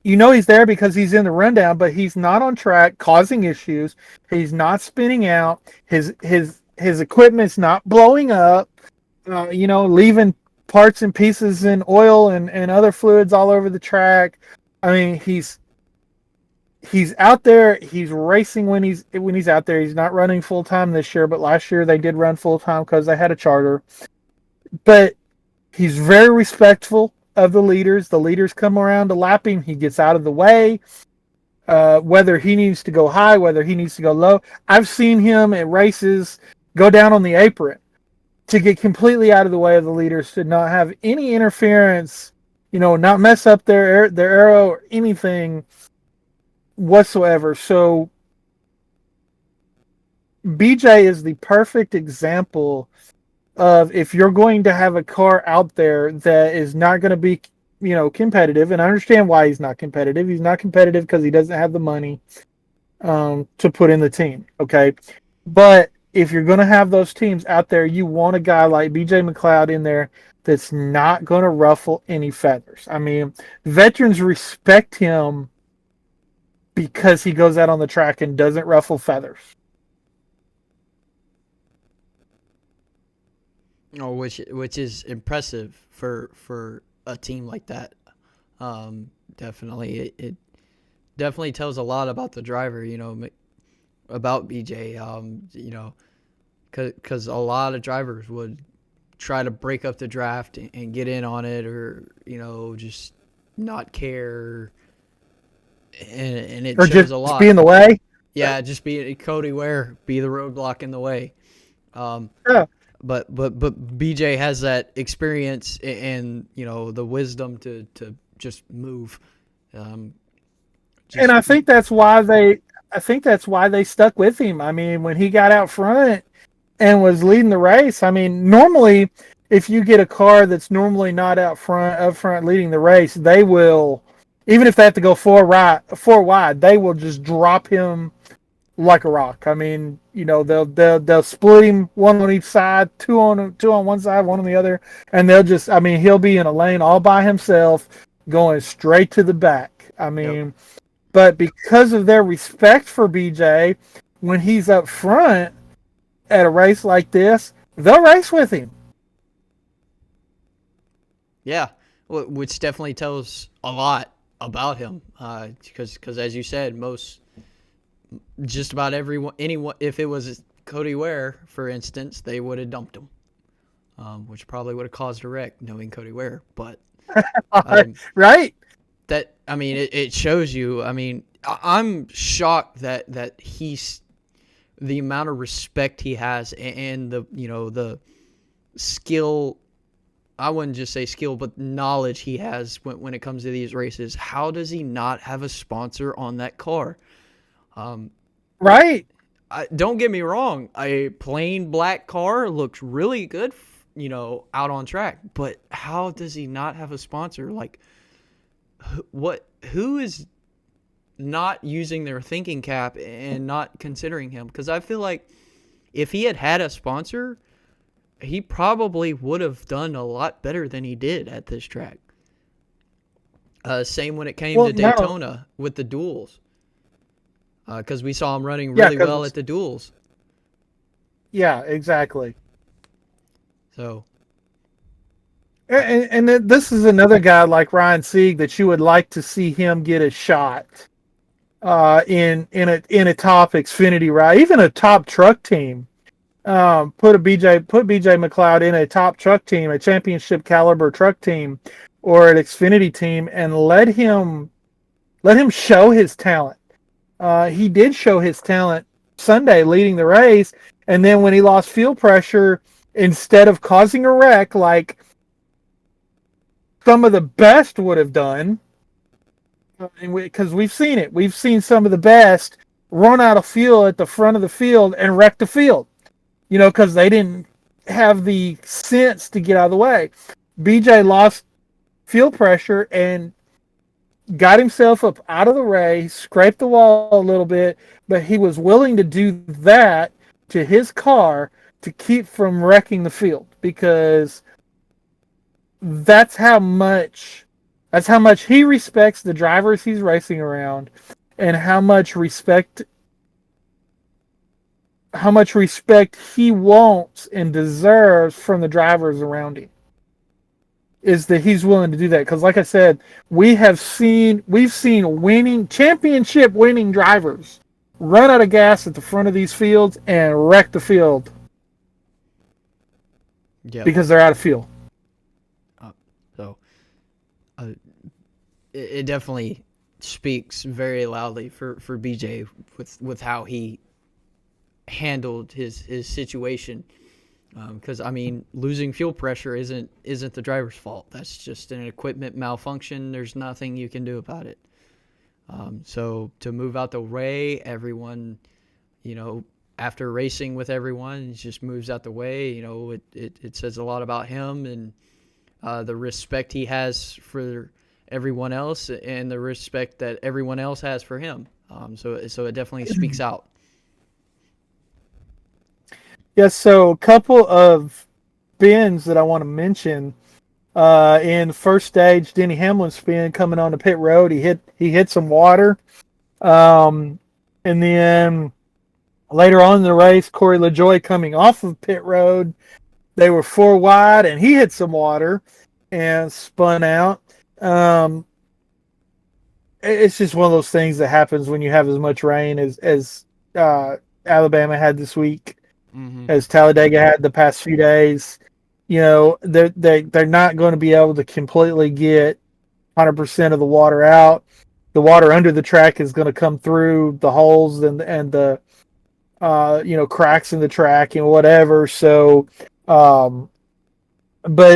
he's there because he's in the rundown, but he's not on track causing issues. He's not spinning out. His equipment's not blowing up. Leaving parts and pieces and oil and other fluids all over the track. I mean, he's out there. He's racing when he's out there. He's not running full time this year, but last year they did run full time because they had a charter. But he's very respectful of the leaders. The leaders come around to lap him. He gets out of the way. Whether he needs to go high, whether he needs to go low. I've seen him at races go down on the apron to get completely out of the way of the leaders, to not have any interference, not mess up their arrow or anything whatsoever. So BJ is the perfect example of, if you're going to have a car out there that is not going to be, competitive, and I understand why he's not competitive. He's not competitive because he doesn't have the money to put in the team. Okay. But if you're going to have those teams out there, you want a guy like BJ McLeod in there that's not going to ruffle any feathers. I mean, veterans respect him because he goes out on the track and doesn't ruffle feathers. Oh, which is impressive for a team like that. Definitely, it definitely tells a lot about the driver, about BJ. Because a lot of drivers would try to break up the draft and get in on it, or just not care, and it or shows a lot. Just be in the way. Yeah, just be Cody Ware, be the roadblock in the way. Yeah. But BJ has that experience and the wisdom to just move. And I think that's why they stuck with him. I mean, when he got out front and was leading the race, I mean, normally if you get a car that's normally not up front leading the race, they will, even if they have to go four wide, they will just drop him like a rock. I mean, they'll split him, one on each side, two on one side, one on the other, and he'll be in a lane all by himself, going straight to the back. I mean, yep. But because of their respect for BJ, when he's up front at a race like this, they'll race with him. Yeah, which definitely tells a lot about him, because as you said, just about anyone, if it was Cody Ware, for instance, they would have dumped him, which probably would have caused a wreck, knowing Cody Ware. But right, it shows you. I mean, I'm shocked that he's, the amount of respect he has and the skill. I wouldn't just say skill, but knowledge he has when it comes to these races. How does he not have a sponsor on that car? Right. Don't get me wrong. A plain black car looks really good, out on track. But how does he not have a sponsor? Like, who is not using their thinking cap and not considering him? Because I feel like if he had a sponsor, he probably would have done a lot better than he did at this track. Same when it came to Daytona with the duels. Because we saw him running really well at the duels. Yeah, exactly. So, and this is another guy like Ryan Sieg that you would like to see him get a shot in a top Xfinity ride, even a top truck team. Put BJ McLeod in a top truck team, a championship caliber truck team, or an Xfinity team, and let him show his talent. He did show his talent Sunday leading the race. And then when he lost fuel pressure, instead of causing a wreck like some of the best would have done, because we've seen it. We've seen some of the best run out of fuel at the front of the field and wreck the field, because they didn't have the sense to get out of the way. BJ lost fuel pressure and got himself up out of the race, scraped the wall a little bit, but he was willing to do that to his car to keep from wrecking the field, because that's how much he respects the drivers he's racing around, and how much respect he wants and deserves from the drivers around him, is that he's willing to do that. Because like I said, we've seen championship winning drivers run out of gas at the front of these fields and wreck the field. Yeah. Because they're out of fuel. It definitely speaks very loudly for BJ with how he handled his situation. Because losing fuel pressure isn't the driver's fault. That's just an equipment malfunction. There's nothing you can do about it. So to move out the way, everyone, after racing with everyone, he just moves out the way. It says a lot about him and the respect he has for everyone else and the respect that everyone else has for him. So it definitely speaks out. Yes, so a couple of spins that I want to mention. In first stage, Denny Hamlin spin coming on the pit road, he hit some water. And then later on in the race, Corey LaJoie coming off of pit road, they were 4 wide and he hit some water and spun out. It's just one of those things that happens when you have as much rain as Alabama had this week, as Talledega had the past few days. They're not going to be able to completely get 100% of the water out. The water under the track is going to come through the holes and the cracks in the track and whatever. So, but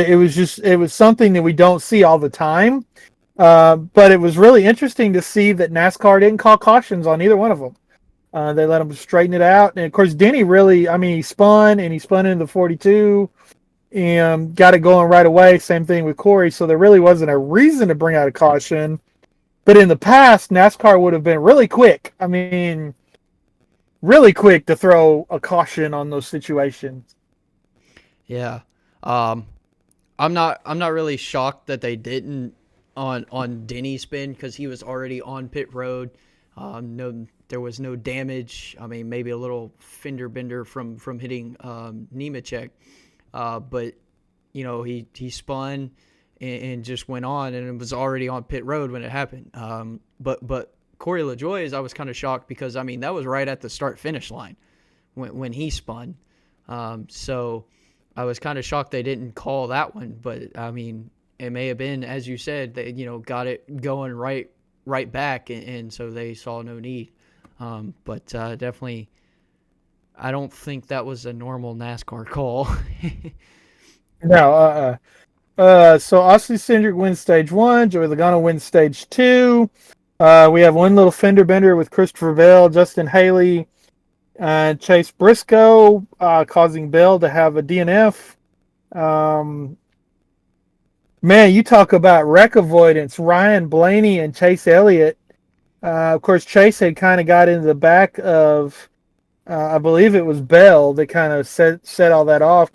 it was something that we don't see all the time. But it was really interesting to see that NASCAR didn't call cautions on either one of them. They let them straighten it out. And of course, Denny he spun into the 42 and got it going right away. Same thing with Corey. So there really wasn't a reason to bring out a caution. But in the past, NASCAR would have been really quick. Really quick to throw a caution on those situations. Yeah. I'm not really shocked that they didn't on Denny's spin, because he was already on pit road. There was no damage. Maybe a little fender bender from hitting Nemechek. But he spun and just went on, and it was already on pit road when it happened. But Corey LaJoie's, I was kind of shocked because that was right at the start finish line when he spun. So I was kind of shocked they didn't call that one. But it may have been, as you said, they got it going right back, and so they saw no need. But definitely, I don't think that was a normal NASCAR call. No. So Austin Cindric wins stage 1. Joey Logano wins stage 2. We have one little fender bender with Christopher Bell, Justin Haley, and Chase Briscoe, causing Bell to have a DNF. Man, you talk about wreck avoidance. Ryan Blaney and Chase Elliott. Of course, Chase had kind of got into the back of, I believe it was Bell that kind of set all that off,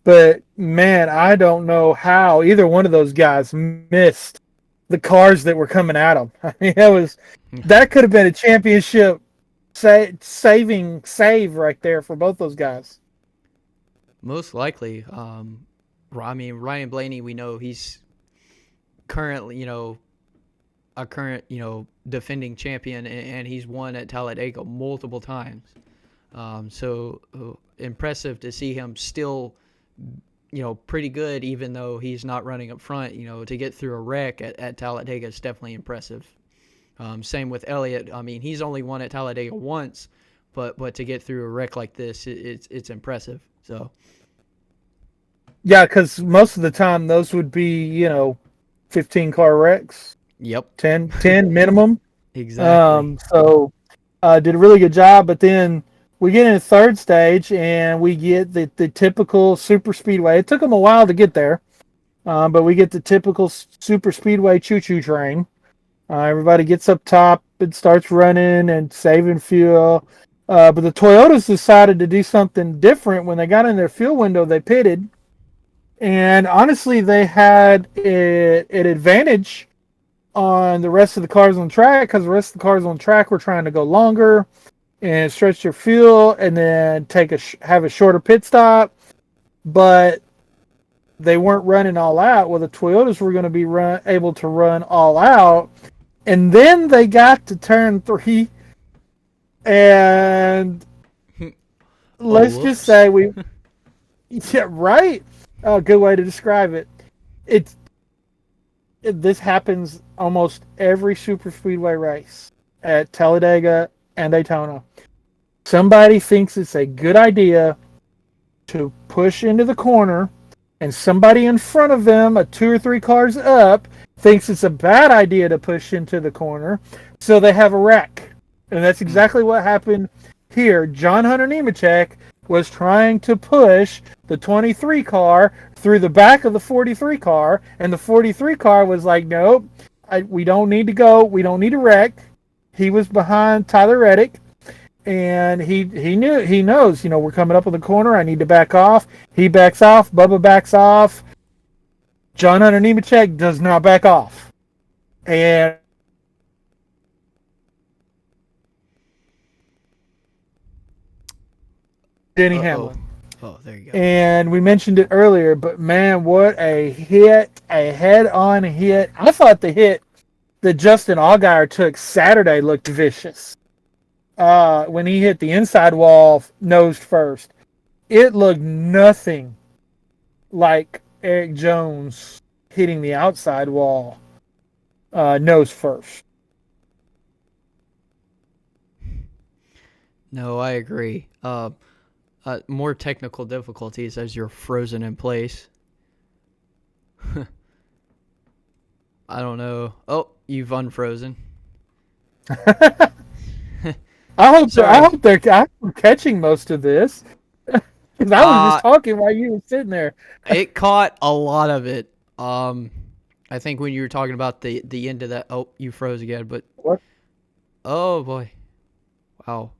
But, man, I don't know how either one of those guys missed the cars that were coming at them. That could have been a championship save right there for both those guys. Most likely. Ryan Blaney, we know he's currently, a current, defending champion, and he's won at Talledega multiple times. So impressive to see him still, pretty good, even though he's not running up front. To get through a wreck at Talledega is definitely impressive. Same with Elliott. He's only won at Talledega once, but to get through a wreck like this, it's impressive. So Yeah, because most of the time those would be 15-car wrecks, yep, 10 minimum. exactly. So did a really good job. But then we get into third stage and we get the typical super speedway. It took them a while to get there, but we get the typical super speedway choo-choo train. Everybody gets up top and starts running and saving fuel. But the Toyotas decided to do something different. When they got in their fuel window, they pitted. And honestly, they had an advantage on the rest of the cars on track because the rest of the cars on track were trying to go longer and stretch their fuel and then have a shorter pit stop. But they weren't running all out. Well, the Toyotas were going to be able to run all out. And then they got to turn 3, and let's just say yeah, right? Good way to describe it. This happens almost every super speedway race at Talledega and Daytona. Somebody thinks it's a good idea to push into the corner, and somebody in front of them, 2 or 3 cars up, thinks it's a bad idea to push into the corner, so they have a wreck. And that's exactly what happened here. John Hunter Nemechek was trying to push the 23 car through the back of the 43 car, and the 43 car was like, nope, we don't need to go. We don't need to wreck. He was behind Tyler Reddick, and he knows, we're coming up on the corner. I need to back off. He backs off. Bubba backs off. John Hunter Nemechek does not back off. And Denny Hamlin. Oh, there you go. And we mentioned it earlier, but man, what a hit, a head-on hit. I thought the hit that Justin Allgaier took Saturday looked vicious. When he hit the inside wall nose first. It looked nothing like Eric Jones hitting the outside wall nose first. No, I agree. More technical difficulties as you're frozen in place. I don't know. Oh, you've unfrozen. I hope they're catching most of this. Because I was just talking while you were sitting there. It caught a lot of it. I think when you were talking about the end of that. Oh, you froze again. But what? Oh boy, wow,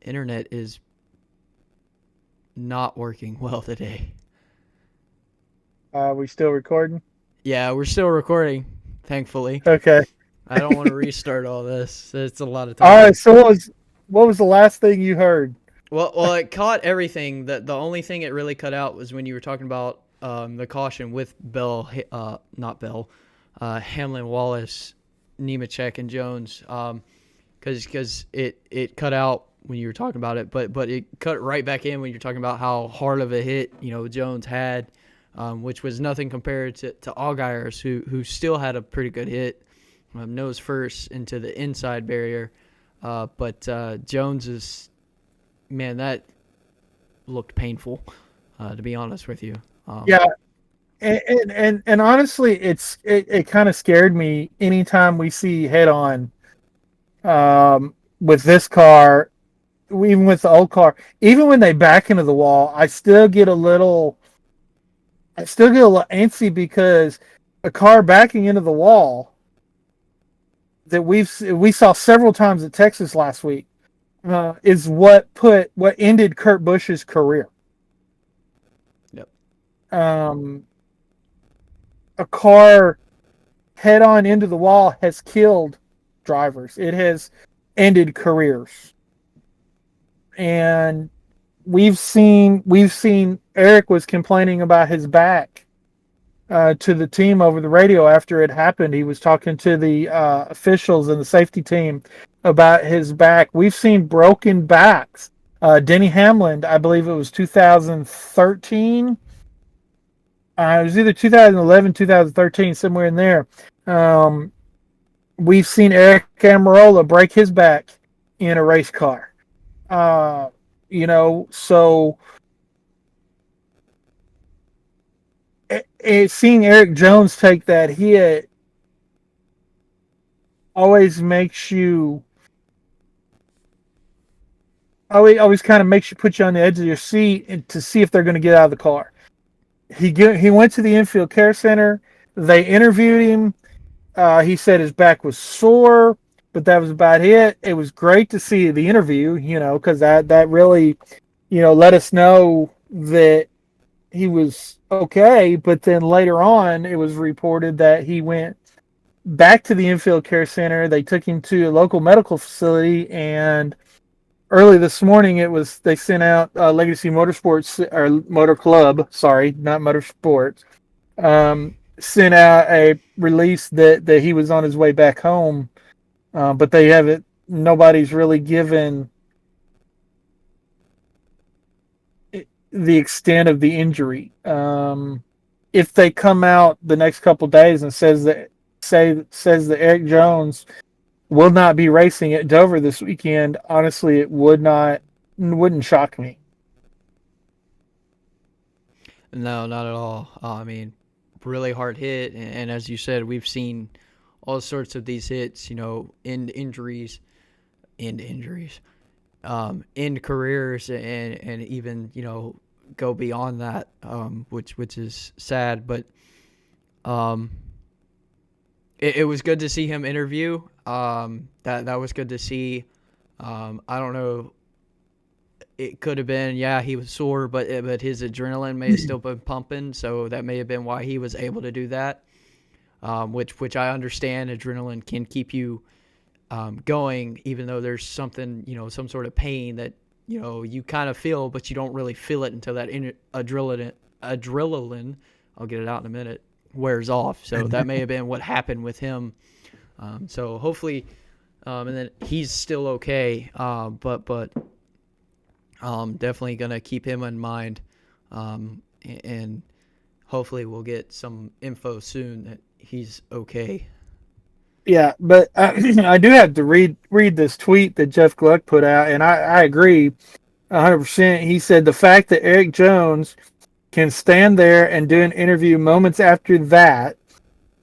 internet is not working well today. We still recording? Yeah, we're still recording. Thankfully. Okay. I don't want to restart all this. It's a lot of time. All right. So what was the last thing you heard? Well, it caught everything. The only thing it really cut out was when you were talking about the caution with Hamlin, Wallace, Nemechek, and Jones, because it cut out when you were talking about it, but it cut right back in when you're talking about how hard of a hit Jones had, which was nothing compared to Allgaier's, who still had a pretty good hit, nose first into the inside barrier, but Jones is. Man, that looked painful, to be honest with you. Yeah, and honestly, it kind of scared me anytime we see head-on with this car, even with the old car. Even when they back into the wall, I still get a little antsy because a car backing into the wall that we saw several times at Texas last week. Is what ended Kurt Busch's career. Yep. A car head on into the wall has killed drivers. It has ended careers. And we've seen Eric was complaining about his back to the team over the radio after it happened. He was talking to the officials and the safety team about his back. We've seen broken backs. Denny Hamlin, I believe it was 2013. It was either 2011, 2013, somewhere in there. We've seen Eric Amarola break his back in a race car. So seeing Eric Jones take that hit always makes you always kind of makes you put you on the edge of your seat and to see if they're going to get out of the car. He went to the infield care center. They interviewed him. He said his back was sore, but that was about it. It was great to see the interview, because that really, let us know that he was okay. But then later on, it was reported that he went back to the infield care center. They took him to a local medical facility, and early this morning they sent out Legacy Motorsports or Motor Club, sorry, not Motorsports, sent out a release that he was on his way back home, but they haven't. Nobody's really given the extent of the injury. If they come out the next couple days and says that Eric Jones will not be racing at Dover this weekend, honestly, it wouldn't shock me. No, not at all. I mean, really hard hit, and as you said, we've seen all sorts of these hits. End injuries, end careers, and even go beyond that, which is sad. But it was good to see him interview. That was good to see. I don't know. It could have been, he was sore, but his adrenaline may have still been pumping, so that may have been why he was able to do that. Which I understand. Adrenaline can keep you going, even though there's something, some sort of pain that you kind of feel, but you don't really feel it until that adrenaline. I'll get it out in a minute. Wears off. So that may have been what happened with him. So hopefully, and then he's still okay. But definitely gonna keep him in mind, and hopefully we'll get some info soon that he's okay. Yeah, but I do have to read this tweet that Jeff Gluck put out, and I agree 100%. He said the fact that Eric Jones can stand there and do an interview moments after that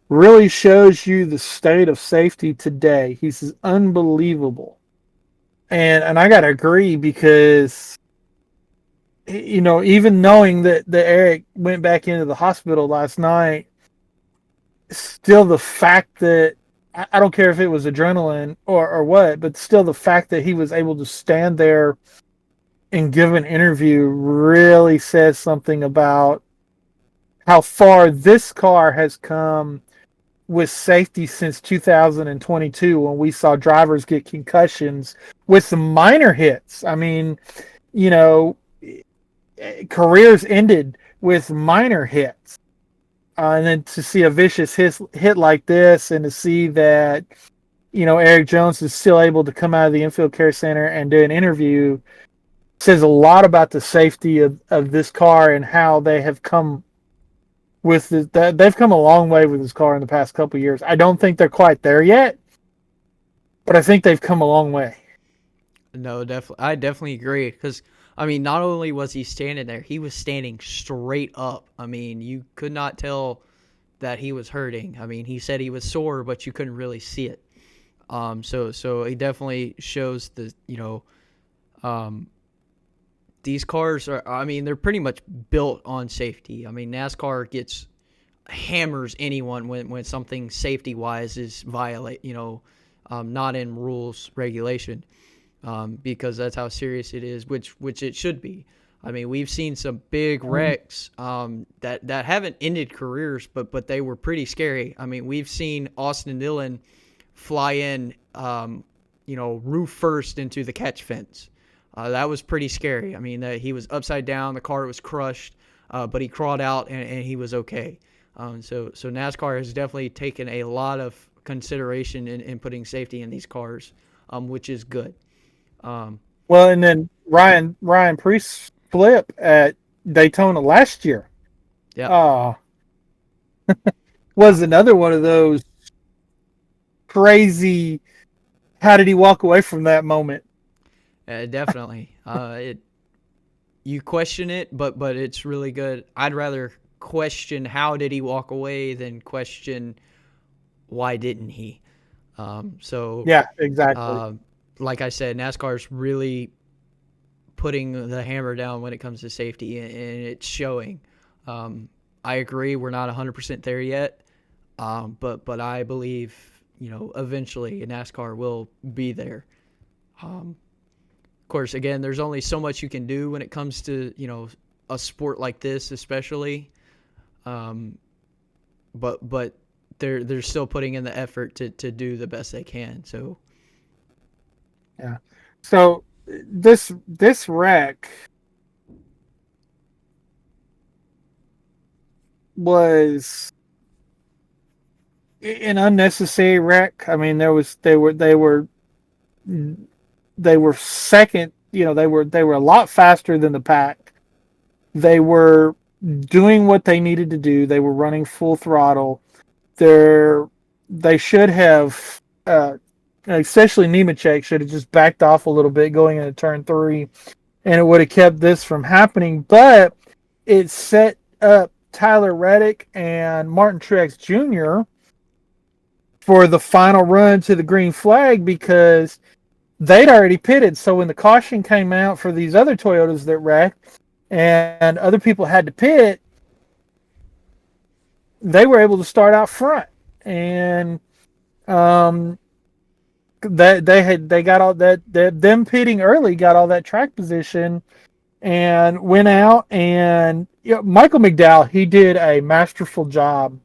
really shows you the state of safety today. He says unbelievable. And I gotta agree, because even knowing that Eric went back into the hospital last night, still the fact that I don't care if it was adrenaline or what, but still the fact that he was able to stand there and give an interview really says something about how far this car has come with safety since 2022, when we saw drivers get concussions with some minor hits. I mean, careers ended with minor hits. And then to see a vicious hit like this, and to see that, Eric Jones is still able to come out of the infield care center and do an interview, says a lot about the safety of this car and how they have come with they've come a long way with this car in the past couple of years. I don't think they're quite there yet, but I think they've come a long way. No, definitely, I definitely agree, because I mean, not only was he standing there, he was standing straight up. I mean, you could not tell that he was hurting. I mean, he said he was sore, but you couldn't really see it. So he definitely shows the these cars are, I mean, they're pretty much built on safety. I mean, NASCAR hammers anyone when something safety wise is not in rules regulation, because that's how serious it is, which it should be. I mean, we've seen some big wrecks that haven't ended careers, but they were pretty scary. I mean, we've seen Austin Dillon fly in, roof first into the catch fence. That was pretty scary. I mean, he was upside down, the car was crushed, but he crawled out and he was okay. So NASCAR has definitely taken a lot of consideration in putting safety in these cars, which is good. Well, and then Ryan Preece's flip at Daytona last year, was another one of those crazy. How did he walk away from that moment? Definitely. You question it, but it's really good. I'd rather question how did he walk away than question why didn't he. So Yeah, exactly. like I said, NASCAR's really putting the hammer down when it comes to safety, and it's showing. I agree we're not 100% there yet, but I believe eventually NASCAR will be there. Of course, again, there's only so much you can do when it comes to a sport like this, especially. But they're still putting in the effort to do the best they can. So Yeah. So this wreck was an unnecessary wreck. I mean, they were second. They were a lot faster than the pack. They were doing what they needed to do. They were running full throttle. They should have, especially Nemechek, should have just backed off a little bit going into turn 3, and it would have kept this from happening. But it set up Tyler Reddick and Martin Truex Jr. for the final run to the green flag because they'd already pitted. So when the caution came out for these other Toyotas that wrecked and other people had to pit, they were able to start out front. And them pitting early got all that track position and went out. And Michael McDowell, he did a masterful job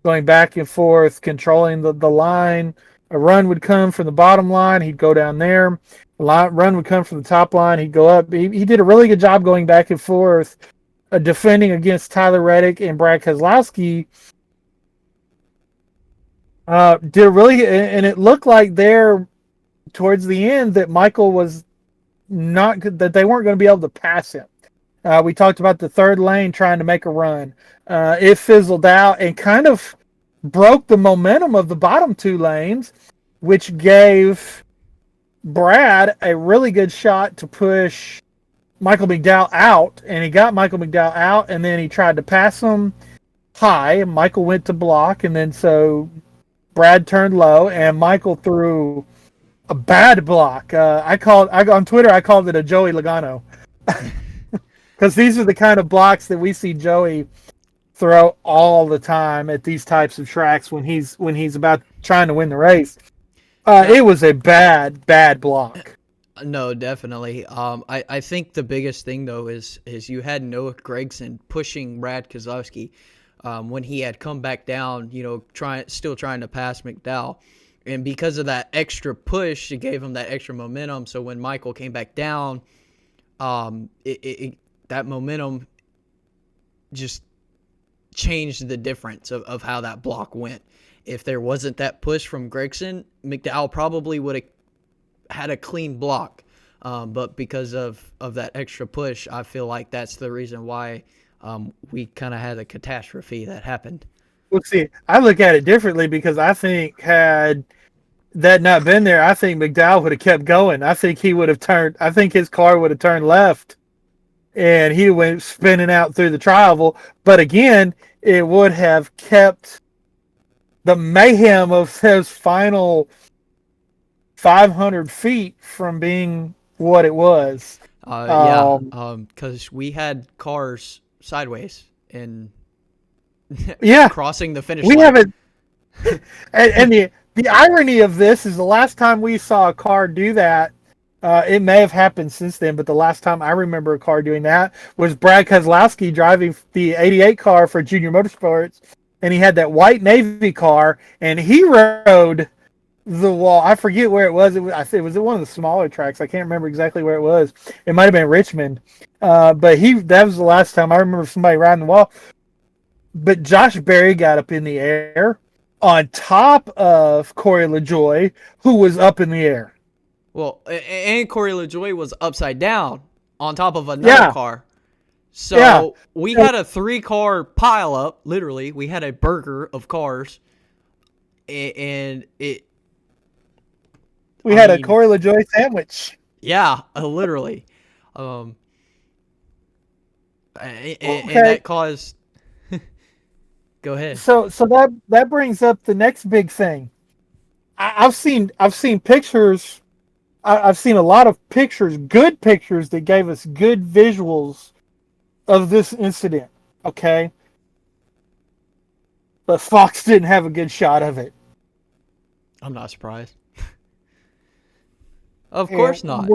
going back and forth, controlling the line. A run would come from the bottom line, he'd go down there. A run would come from the top line, he'd go up. He did a really good job going back and forth, defending against Tyler Reddick and Brad Keselowski. Did really, and it looked like there towards the end that Michael was not good, that they weren't going to be able to pass him. We talked about the third lane trying to make a run. It fizzled out and kind of broke the momentum of the bottom 2 lanes, which gave Brad a really good shot to push Michael McDowell out, and he got Michael McDowell out, and then he tried to pass him high, and Michael went to block, and then so Brad turned low, and Michael threw a bad block. On Twitter, I called it a Joey Logano. Because these are the kind of blocks that we see Joey throw all the time at these types of tracks when he's about trying to win the race. It was a bad block. No, definitely. I think the biggest thing though is you had Noah Gragson pushing Brad Keselowski when he had come back down, still trying to pass McDowell. And because of that extra push, it gave him that extra momentum. So when Michael came back down, that momentum just changed the difference of how that block went. If there wasn't that push from Gragson, McDowell probably would have had a clean block. But because of that extra push, I feel like that's the reason why we kind of had a catastrophe that happened. Well, see, I look at it differently because I think had that not been there, I think McDowell would have kept going. I think his car would have turned left and he went spinning out through the tri-oval. But again, it would have kept the mayhem of those final 500 feet from being what it was. Because we had cars sideways and crossing the finish line. We haven't. And the irony of this is the last time we saw a car do that, it may have happened since then, but the last time I remember a car doing that was Brad Keselowski driving the 88 car for Junior Motorsports, and he had that white Navy car, and he rode the wall. I forget where it was. It was at one of the smaller tracks. I can't remember exactly where it was. It might have been Richmond, but that was the last time I remember somebody riding the wall. But Josh Berry got up in the air on top of Corey LaJoie, who was up in the air. Well, and Corey LaJoie was upside down on top of another car. So we had a 3-car pileup, literally. We had a burger of cars. And we had a Corey LaJoie sandwich. Yeah, literally. Um, and Okay, that caused. Go ahead. so that brings up the next big thing. I've seen pictures. I've seen a lot of pictures, good pictures that gave us good visuals of this incident. Okay, but Fox didn't have a good shot of it. I'm not surprised. Of And course not.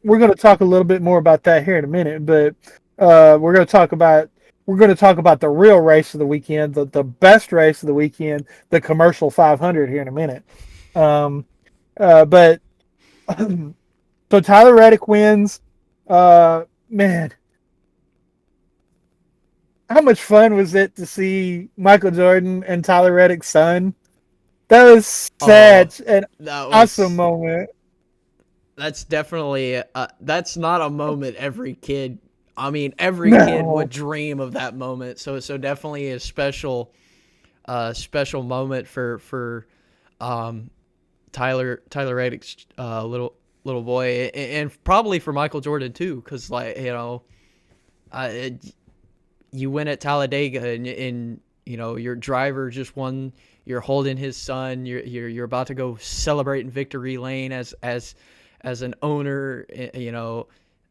we're gonna talk a little bit more about that here in a minute, but we're gonna talk about the real race of the weekend, the best race of the weekend, the commercial 500 here in a minute. Um, but so Tyler Reddick wins. Man, how much fun was it to see Michael Jordan and Tyler Reddick's son? That was Oh, such an that awesome was. moment. That's definitely. That's not a moment every kid. I mean, every kid would No, dream of that moment. So definitely a special moment for um, Tyler Reddick's little boy, and probably for Michael Jordan too, because like you win at Talledega, and your driver just won. You're holding his son. You're about to go celebrate in victory lane as an owner.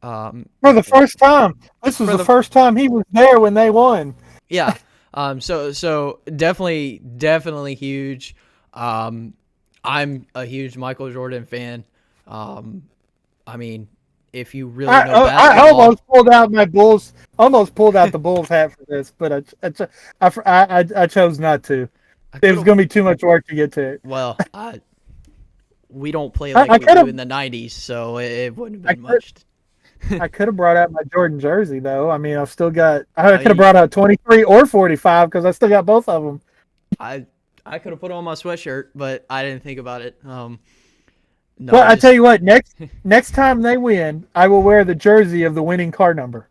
Um, for the first time. This was for the the first time he was there when they won. Yeah. So definitely huge. Um, I'm a huge Michael Jordan fan. Um, I mean, if you really know I basketball, almost pulled out the Bulls hat for this, but I chose not to. I It could was have. going to be too much work to get to it. Well, we don't play like I we could do have in the '90s, so it wouldn't have I been could much. I could have brought out my Jordan jersey though. I mean, I could have I brought out 23 or 45 because I still got both of them. I I could have put on my sweatshirt, but I didn't think about it. No, Well, I I tell just. you what, next time they win, I will wear the jersey of the winning car number.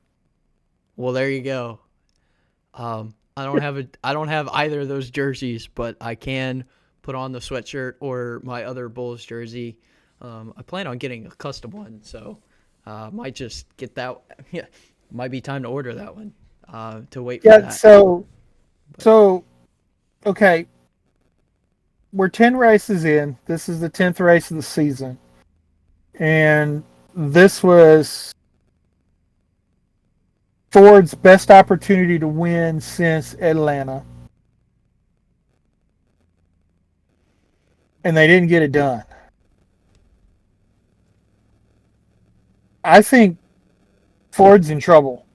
Well, there you go. I don't have either of those jerseys, but I can put on the sweatshirt or my other Bulls jersey. I plan on getting a custom one, so might just get that. Yeah, might be time to order that one. To wait for Yeah, that. so okay, we're 10 races in. This is the 10th race of the season. And this was Ford's best opportunity to win since Atlanta. And they didn't get it done. I think Ford's in trouble.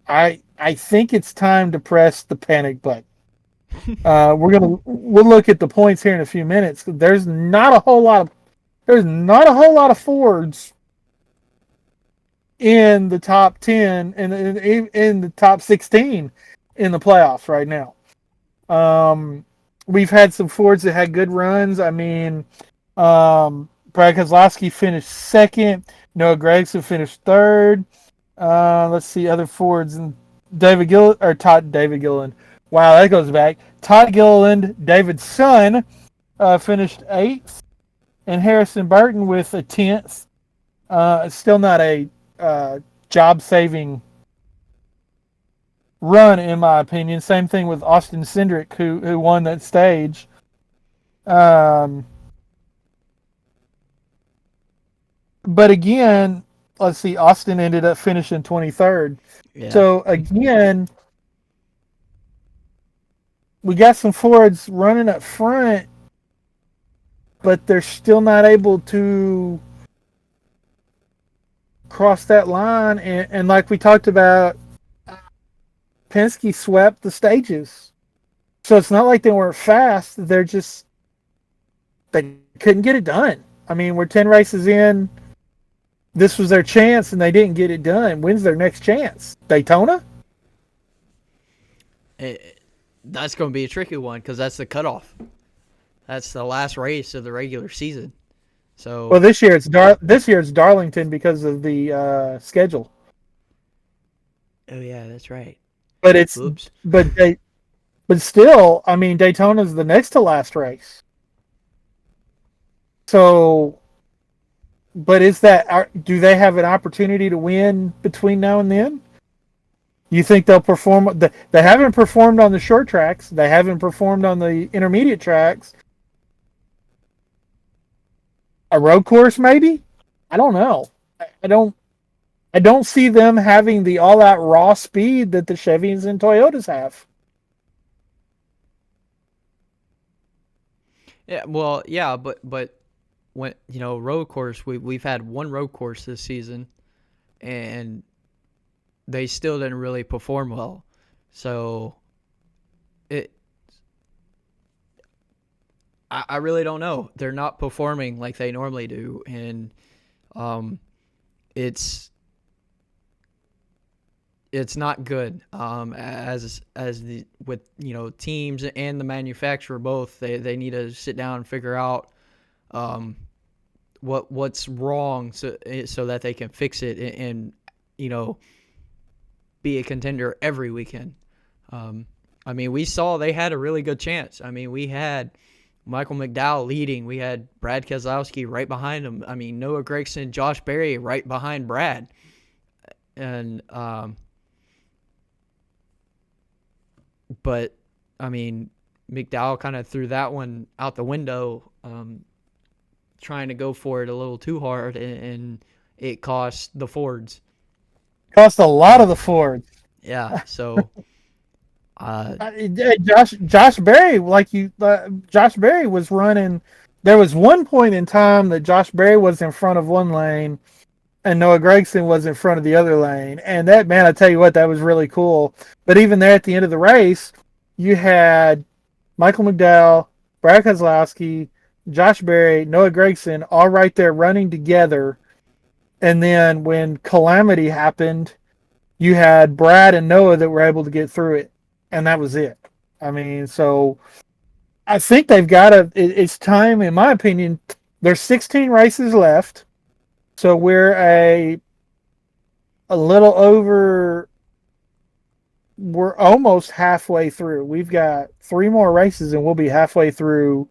I think it's time to press the panic button. We'll look at the points here in a few minutes. There's not a whole lot of Fords in the top 10 and in the top 16 in the playoffs right now. We've had some Fords that had good runs. I mean, Brad Kozlowski finished second. Noah Gragson finished third. Let's see other Fords and David Gilliland. Wow, that goes back. Todd Gilliland, David's son, finished eighth, and Harrison Burton with a 10th. Still not a job-saving run, in my opinion. Same thing with Austin Cindric, who won that stage. But again, let's see, Austin ended up finishing 23rd. Yeah. So again, we got some Fords running up front, but they're still not able to cross that line. And like we talked about, Penske swept the stages. So it's not like they weren't fast. They couldn't get it done. I mean, we're 10 races in. This was their chance, and they didn't get it done. When's their next chance? Daytona? That's going to be a tricky one because that's the cutoff. That's the last race of the regular season. Well, So, this year it's Darlington because of the schedule. oh yeah, that's right. But it's Oops. but they but still, I mean, Daytona's the next to last race. So But do they have an opportunity to win between now and then? You think they'll perform? They haven't performed on the short tracks. They haven't performed on the intermediate tracks. A road course, maybe? I don't know. I don't. I don't see them having the all-out raw speed that the Chevys and Toyotas have. Yeah, well, yeah, but when road course, we've had one road course this season, and they still didn't really perform well. So I really don't know. They're not performing like they normally do, and it's not good. As the with teams and the manufacturer both, they need to sit down and figure out what's wrong so that they can fix it and be a contender every weekend. I mean, we saw they had a really good chance. I mean, we had Michael McDowell leading. We had Brad Keselowski right behind him. I mean, Noah Gragson, Josh Berry right behind Brad. And, but, I mean, McDowell kind of threw that one out the window, trying to go for it a little too hard, and it cost the Fords. Cost a lot of the Fords. Yeah, so... Josh Berry, Josh Berry was running. There was one point in time that Josh Berry was in front of one lane, and Noah Gragson was in front of the other lane. And that, man, I tell you what, that was really cool. But even there at the end of the race, you had Michael McDowell, Brad Keselowski, Josh Berry, Noah Gragson, all right there running together. And then when calamity happened, you had Brad and Noah that were able to get through it. And that was it. I mean, so I think they've got to. It's time, in my opinion. There's 16 races left, so we're a little over. We're almost halfway through. We've got 3 more races, and we'll be halfway through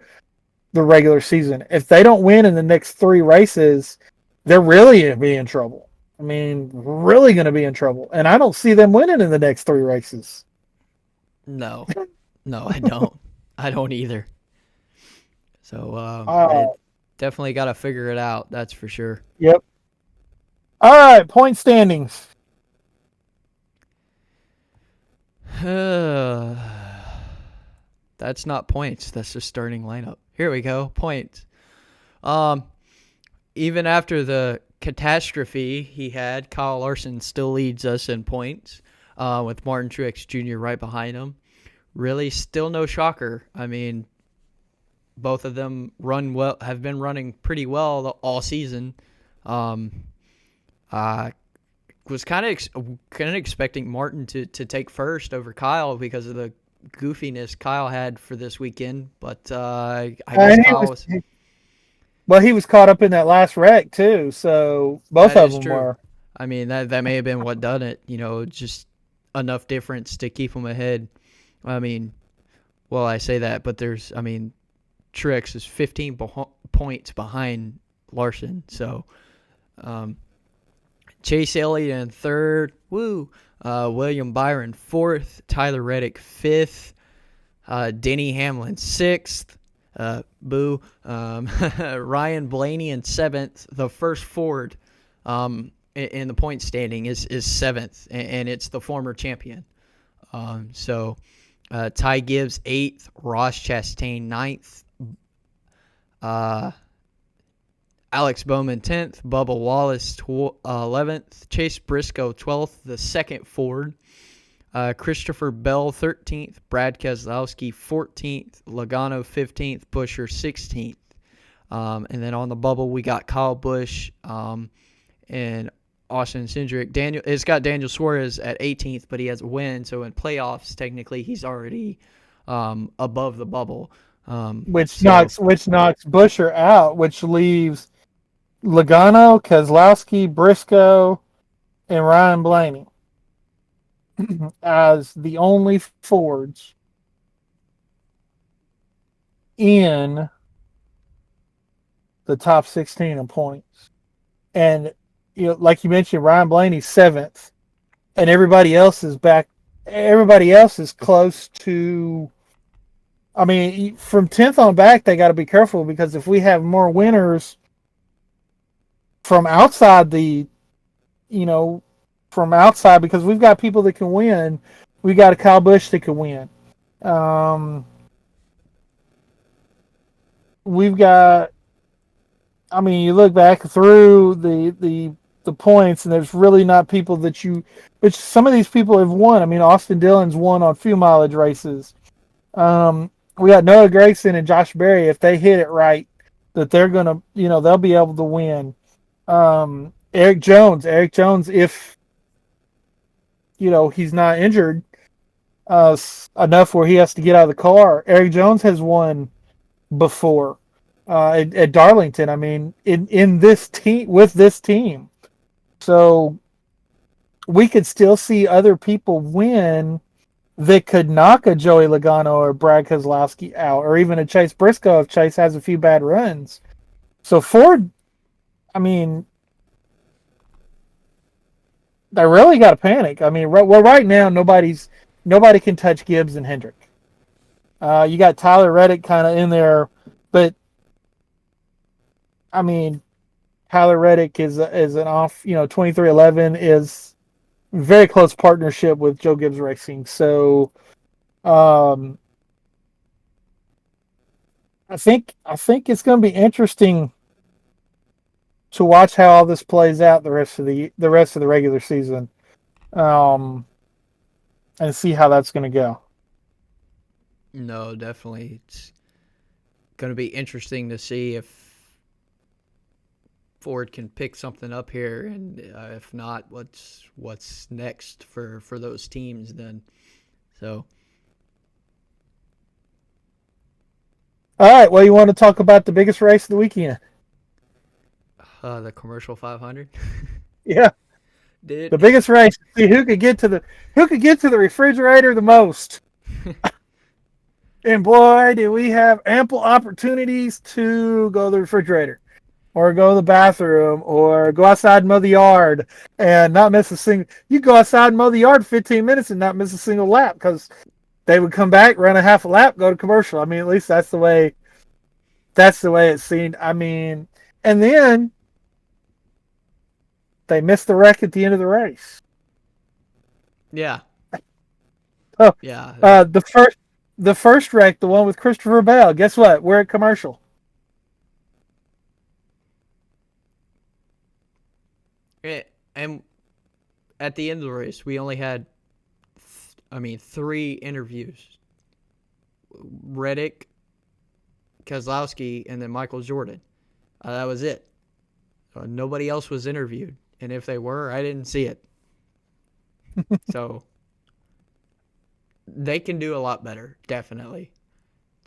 the regular season. If they don't win in the next 3 races, they're really going to be in trouble. I mean, really going to be in trouble. And I don't see them winning in the next 3 races. No, I don't. I don't either. So definitely got to figure it out. That's for sure. Yep. All right, point standings. That's not points. That's the starting lineup. Here we go. Points. Even after the catastrophe he had, Kyle Larson still leads us in points. With Martin Truex Jr. right behind him. Really, still no shocker. I mean, both of them have been running pretty well all season. Was kind of expecting Martin to take first over Kyle because of the goofiness Kyle had for this weekend, but I guess Kyle was. Well, he was caught up in that last wreck too, so both of them were. I mean, that may have been what done it. Just enough difference to keep him ahead. I mean, well, I say that, but Truex is 15 points behind Larson. So, Chase Elliott in third. Woo. William Byron fourth. Tyler Reddick fifth. Denny Hamlin sixth. Boo. Ryan Blaney in seventh. The first Ford in the point standing is seventh, and it's the former champion. Ty Gibbs 8th, Ross Chastain 9th, Alex Bowman 10th, Bubba Wallace 11th, Chase Briscoe 12th, the second Ford, Christopher Bell 13th, Brad Keselowski 14th, Logano 15th, Buescher 16th. And then on the bubble, we got Kyle Busch and Austin Cindric. It's got Daniel Suarez at 18th, but he has a win. So in playoffs, technically, he's already above the bubble. Which knocks Buescher out, which leaves Logano, Keselowski, Briscoe, and Ryan Blaney as the only Fords in the top 16 in points. and like you mentioned, Ryan Blaney's 7th, and everybody else is back. Everybody else is close to. I mean, from 10th on back, they got to be careful because if we have more winners from outside from outside, because we've got people that can win. We got a Kyle Busch that can win. We've got. I mean, you look back through the points, and there's really not people that which some of these people have won. I mean, Austin Dillon's won on few mileage races. We got Noah Gragson and Josh Berry. If they hit it right, that they're gonna, they'll be able to win. Eric Jones, if he's not injured enough where he has to get out of the car. Eric Jones has won before at Darlington. I mean, in this team with this team, so we could still see other people win that could knock a Joey Logano or Brad Keselowski out, or even a Chase Briscoe if Chase has a few bad runs. So Ford, I mean, they really got to panic. I mean, right now nobody can touch Gibbs and Hendrick. You got Tyler Reddick kind of in there, but I mean, Tyler Reddick is an off. 2311 is very close partnership with Joe Gibbs Racing. So, I think it's going to be interesting to watch how all this plays out the rest of the regular season, and see how that's going to go. No, definitely, it's going to be interesting to see if Ford can pick something up here, and if not, what's next for those teams then. So, all right. Well, you want to talk about the biggest race of the weekend? The commercial 500. Yeah, the biggest race. See who could get to the refrigerator the most. And boy, do we have ample opportunities to go to the refrigerator, or go to the bathroom, or go outside and mow the yard and not miss a single. You go outside and mow the yard 15 minutes and not miss a single lap, because they would come back, run a half a lap, go to commercial. I mean, at least that's the way it seemed. I mean, and then they missed the wreck at the end of the race. Yeah. Oh, yeah. The first wreck, the one with Christopher Bell. Guess what? We're at commercial. And at the end of the race, we only had, 3 interviews. Reddick, Keselowski, and then Michael Jordan. That was it. Nobody else was interviewed. And if they were, I didn't see it. So, they can do a lot better, definitely.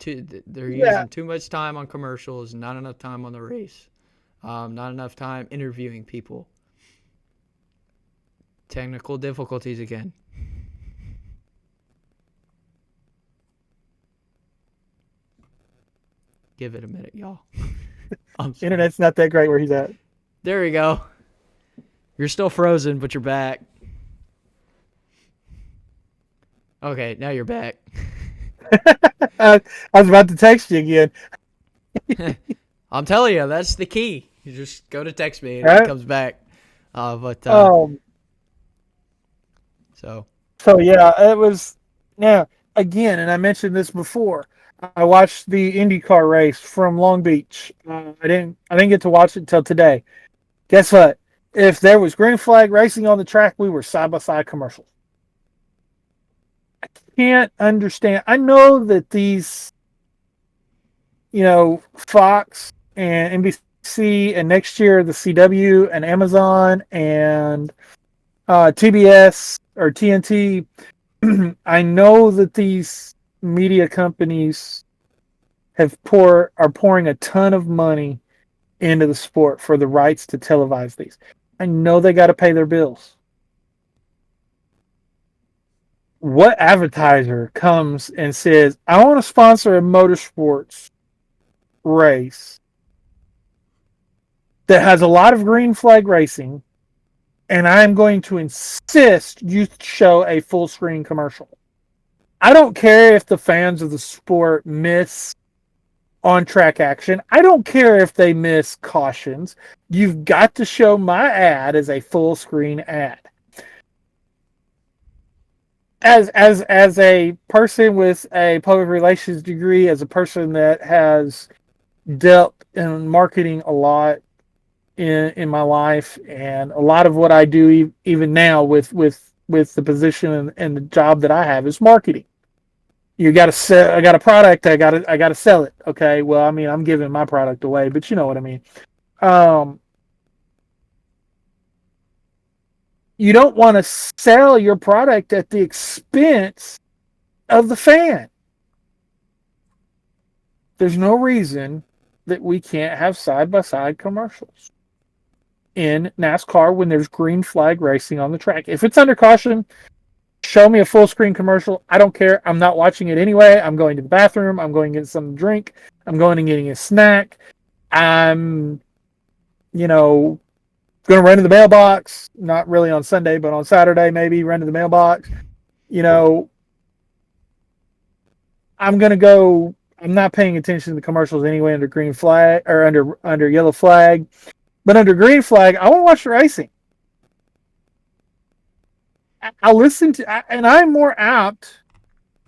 They're using too much time on commercials, not enough time on the race. Not enough time interviewing people. Technical difficulties again. Give it a minute, y'all. Internet's not that great where he's at. There we go. You're still frozen, but you're back. Okay, now you're back. I was about to text you again. I'm telling you, that's the key. You just go to text me and it comes back. So yeah, it was. Now again, and I mentioned this before. I watched the IndyCar race from Long Beach. I didn't get to watch it until today. Guess what? If there was green flag racing on the track, we were side by side commercials. I can't understand. I know that these, Fox and NBC, and next year the CW and Amazon and TBS or TNT. I know that these media companies are pouring a ton of money into the sport for the rights to televise these. I know they got to pay their bills. What advertiser comes and says, I want to sponsor a motorsports race, that has a lot of green flag racing, and I'm going to insist you show a full screen commercial. I don't care if the fans of the sport miss on track action. I don't care if they miss cautions. You've got to show my ad as a full screen ad. As a person with a public relations degree, as a person that has dealt in marketing a lot in my life, and a lot of what I do even now with the position and the job that I have is marketing. You got to sell. I got a product. I got to sell it. Okay. Well, I mean, I'm giving my product away, but you know what I mean. You don't want to sell your product at the expense of the fan. There's no reason that we can't have side-by-side commercials in NASCAR when there's green flag racing on the track. If it's under caution, show me a full screen commercial. I don't care. I'm not watching it anyway. I'm going to the bathroom. I'm going to get something to drink. I'm going and getting a snack. I'm, going to run to the mailbox. Not really on Sunday, but on Saturday maybe run to the mailbox. I'm going to go. I'm not paying attention to the commercials anyway under green flag or under yellow flag. But under green flag, I want to watch the racing. I'll listen to, and I'm more apt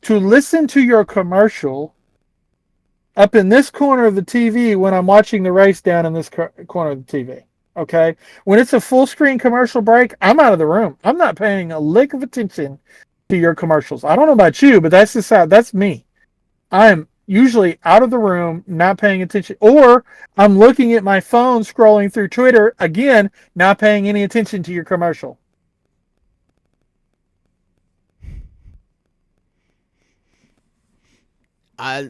to listen to your commercial up in this corner of the TV when I'm watching the race down in this corner of the TV. Okay? When it's a full screen commercial break, I'm out of the room. I'm not paying a lick of attention to your commercials. I don't know about you, but that's just that's me. I'm usually out of the room, not paying attention, or I'm looking at my phone, scrolling through Twitter, again, not paying any attention to your commercial. I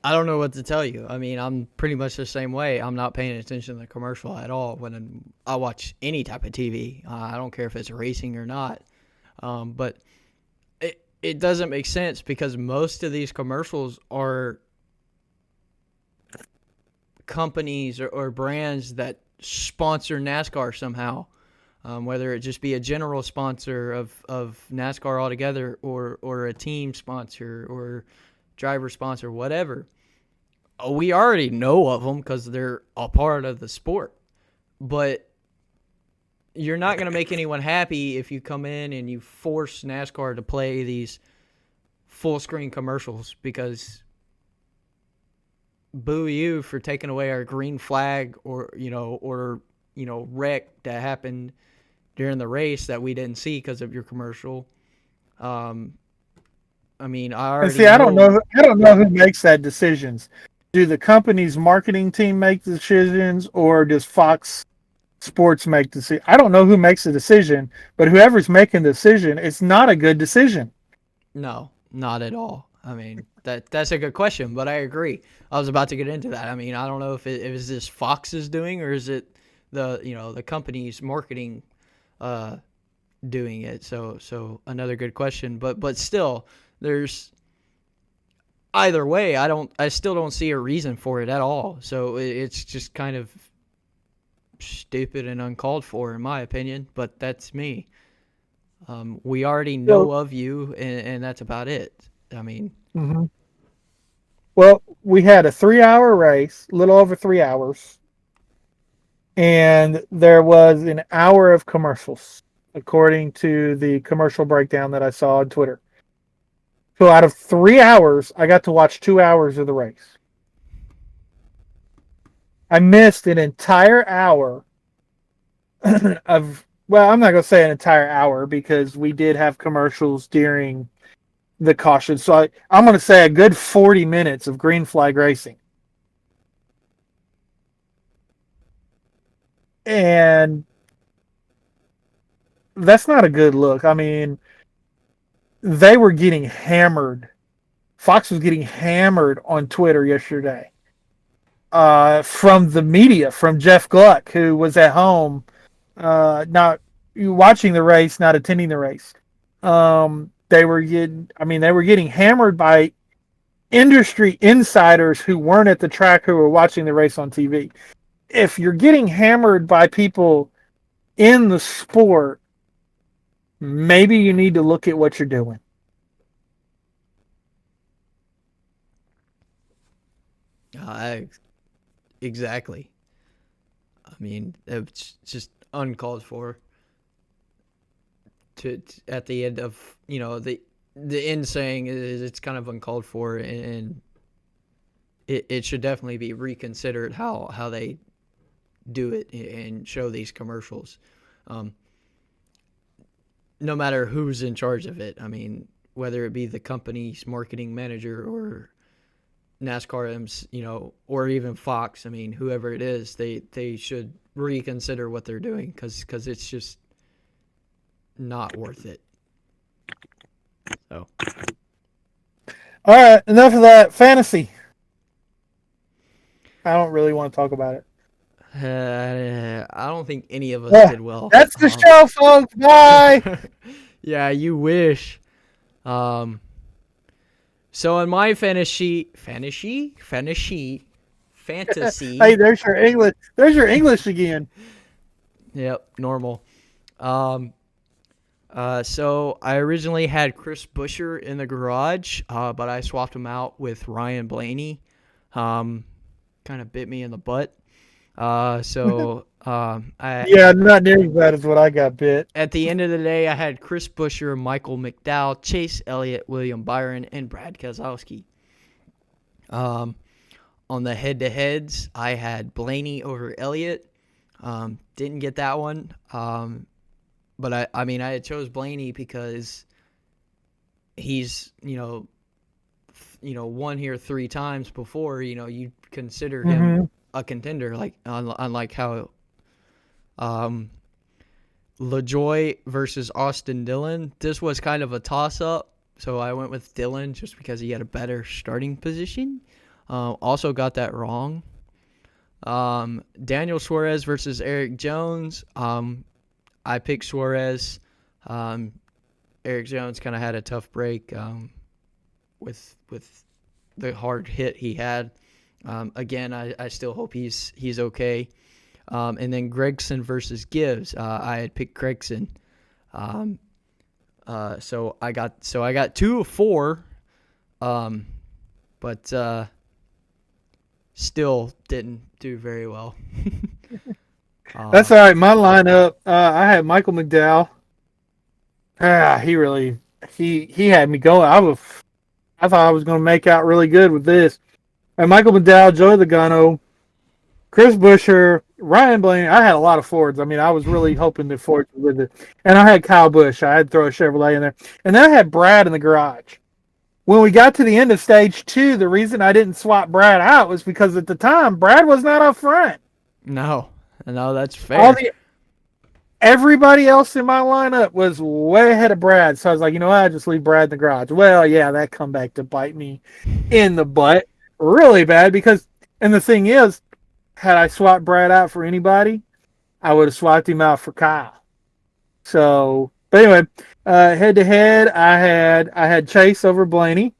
don't know what to tell you. I mean, I'm pretty much the same way. I'm not paying attention to the commercial at all when I watch any type of TV. I don't care if it's racing or not. But it doesn't make sense because most of these commercials are companies or brands that sponsor NASCAR somehow, whether it just be a general sponsor of NASCAR altogether or a team sponsor or driver sponsor, whatever. We already know of them because they're a part of the sport. But you're not going to make anyone happy if you come in and you force NASCAR to play these full screen commercials because boo you for taking away our green flag or wreck that happened during the race that we didn't see because of your commercial. I mean, I already see. I don't know who makes that decisions. Do the company's marketing team make the decisions, or does Fox Sports make the decision? I don't know who makes the decision, but whoever's making the decision, it's not a good decision. No, not at all. I mean, that's a good question, but I agree. I was about to get into that. I mean, I don't know if it is this Fox's doing or is it the company's marketing doing it. So another good question, but still, there's either way. I still don't see a reason for it at all. So it's just kind of stupid and uncalled for, in my opinion. But that's me. We already know of you, and that's about it. I mean, Well, we had a 3-hour race, a little over 3 hours, and there was an hour of commercials, according to the commercial breakdown that I saw on Twitter. So out of 3 hours, I got to watch 2 hours of the race. I missed an entire hour of, well, I'm not going to say an entire hour because we did have commercials during the caution. So I'm going to say a good 40 minutes of green flag racing. And that's not a good look. I mean, they were getting hammered. Fox was getting hammered on Twitter yesterday from the media, from Jeff Gluck, who was at home, not watching the race, not attending the race. They were getting hammered by industry insiders who weren't at the track, who were watching the race on TV. if you're getting hammered by people in the sport, maybe you need to look at what you're doing. Exactly. I mean, it's just uncalled for. To at the end of the end saying is it's kind of uncalled for, and it should definitely be reconsidered how they do it and show these commercials. No matter who's in charge of it. I mean, whether it be the company's marketing manager or NASCAR, or even Fox. I mean, whoever it is, they should reconsider what they're doing because it's just not worth it. So, all right, enough of that fantasy. I don't really want to talk about it. I don't think any of us did well. That's the show, folks. Bye. Yeah, you wish. So in my fantasy. Hey, there's your English. There's your English again. Yep, normal. So I originally had Chris Buescher in the garage, but I swapped him out with Ryan Blaney. Kind of bit me in the butt. Yeah, not nearly as bad as what I got bit. At the end of the day, I had Chris Buescher, Michael McDowell, Chase Elliott, William Byron, and Brad Keselowski. On the head-to-heads, I had Blaney over Elliott. Didn't get that one. But I had chose Blaney because he's, won here 3 times before. You consider him a contender, like unlike how LaJoie versus Austin Dillon. This was kind of a toss-up, so I went with Dillon just because he had a better starting position. Also got that wrong. Daniel Suarez versus Eric Jones. I picked Suarez. Eric Jones kind of had a tough break with the hard hit he had. Again, I still hope he's okay. And then Gregson versus Gibbs. I had picked Gregson. So I got 2 of 4. But still didn't do very well. That's all right. My lineup, I had Michael McDowell. He had me going. I thought I was going to make out really good with this. And Michael McDowell, Joey Logano, Chris Buescher, Ryan Blaney. I had a lot of Fords. I mean, I was really hoping that Fords were with it. And I had Kyle Busch. I had to throw a Chevrolet in there. And then I had Brad in the garage. When we got to the end of stage 2, the reason I didn't swap Brad out was because at the time, Brad was not up front. No, that's fair. Everybody else in my lineup was way ahead of Brad. So I was like, I just leave Brad in the garage. Well, yeah, that come back to bite me in the butt really bad because, and the thing is, had I swapped Brad out for anybody, I would have swapped him out for Kyle. So, but anyway, head to head, I had Chase over Blaney.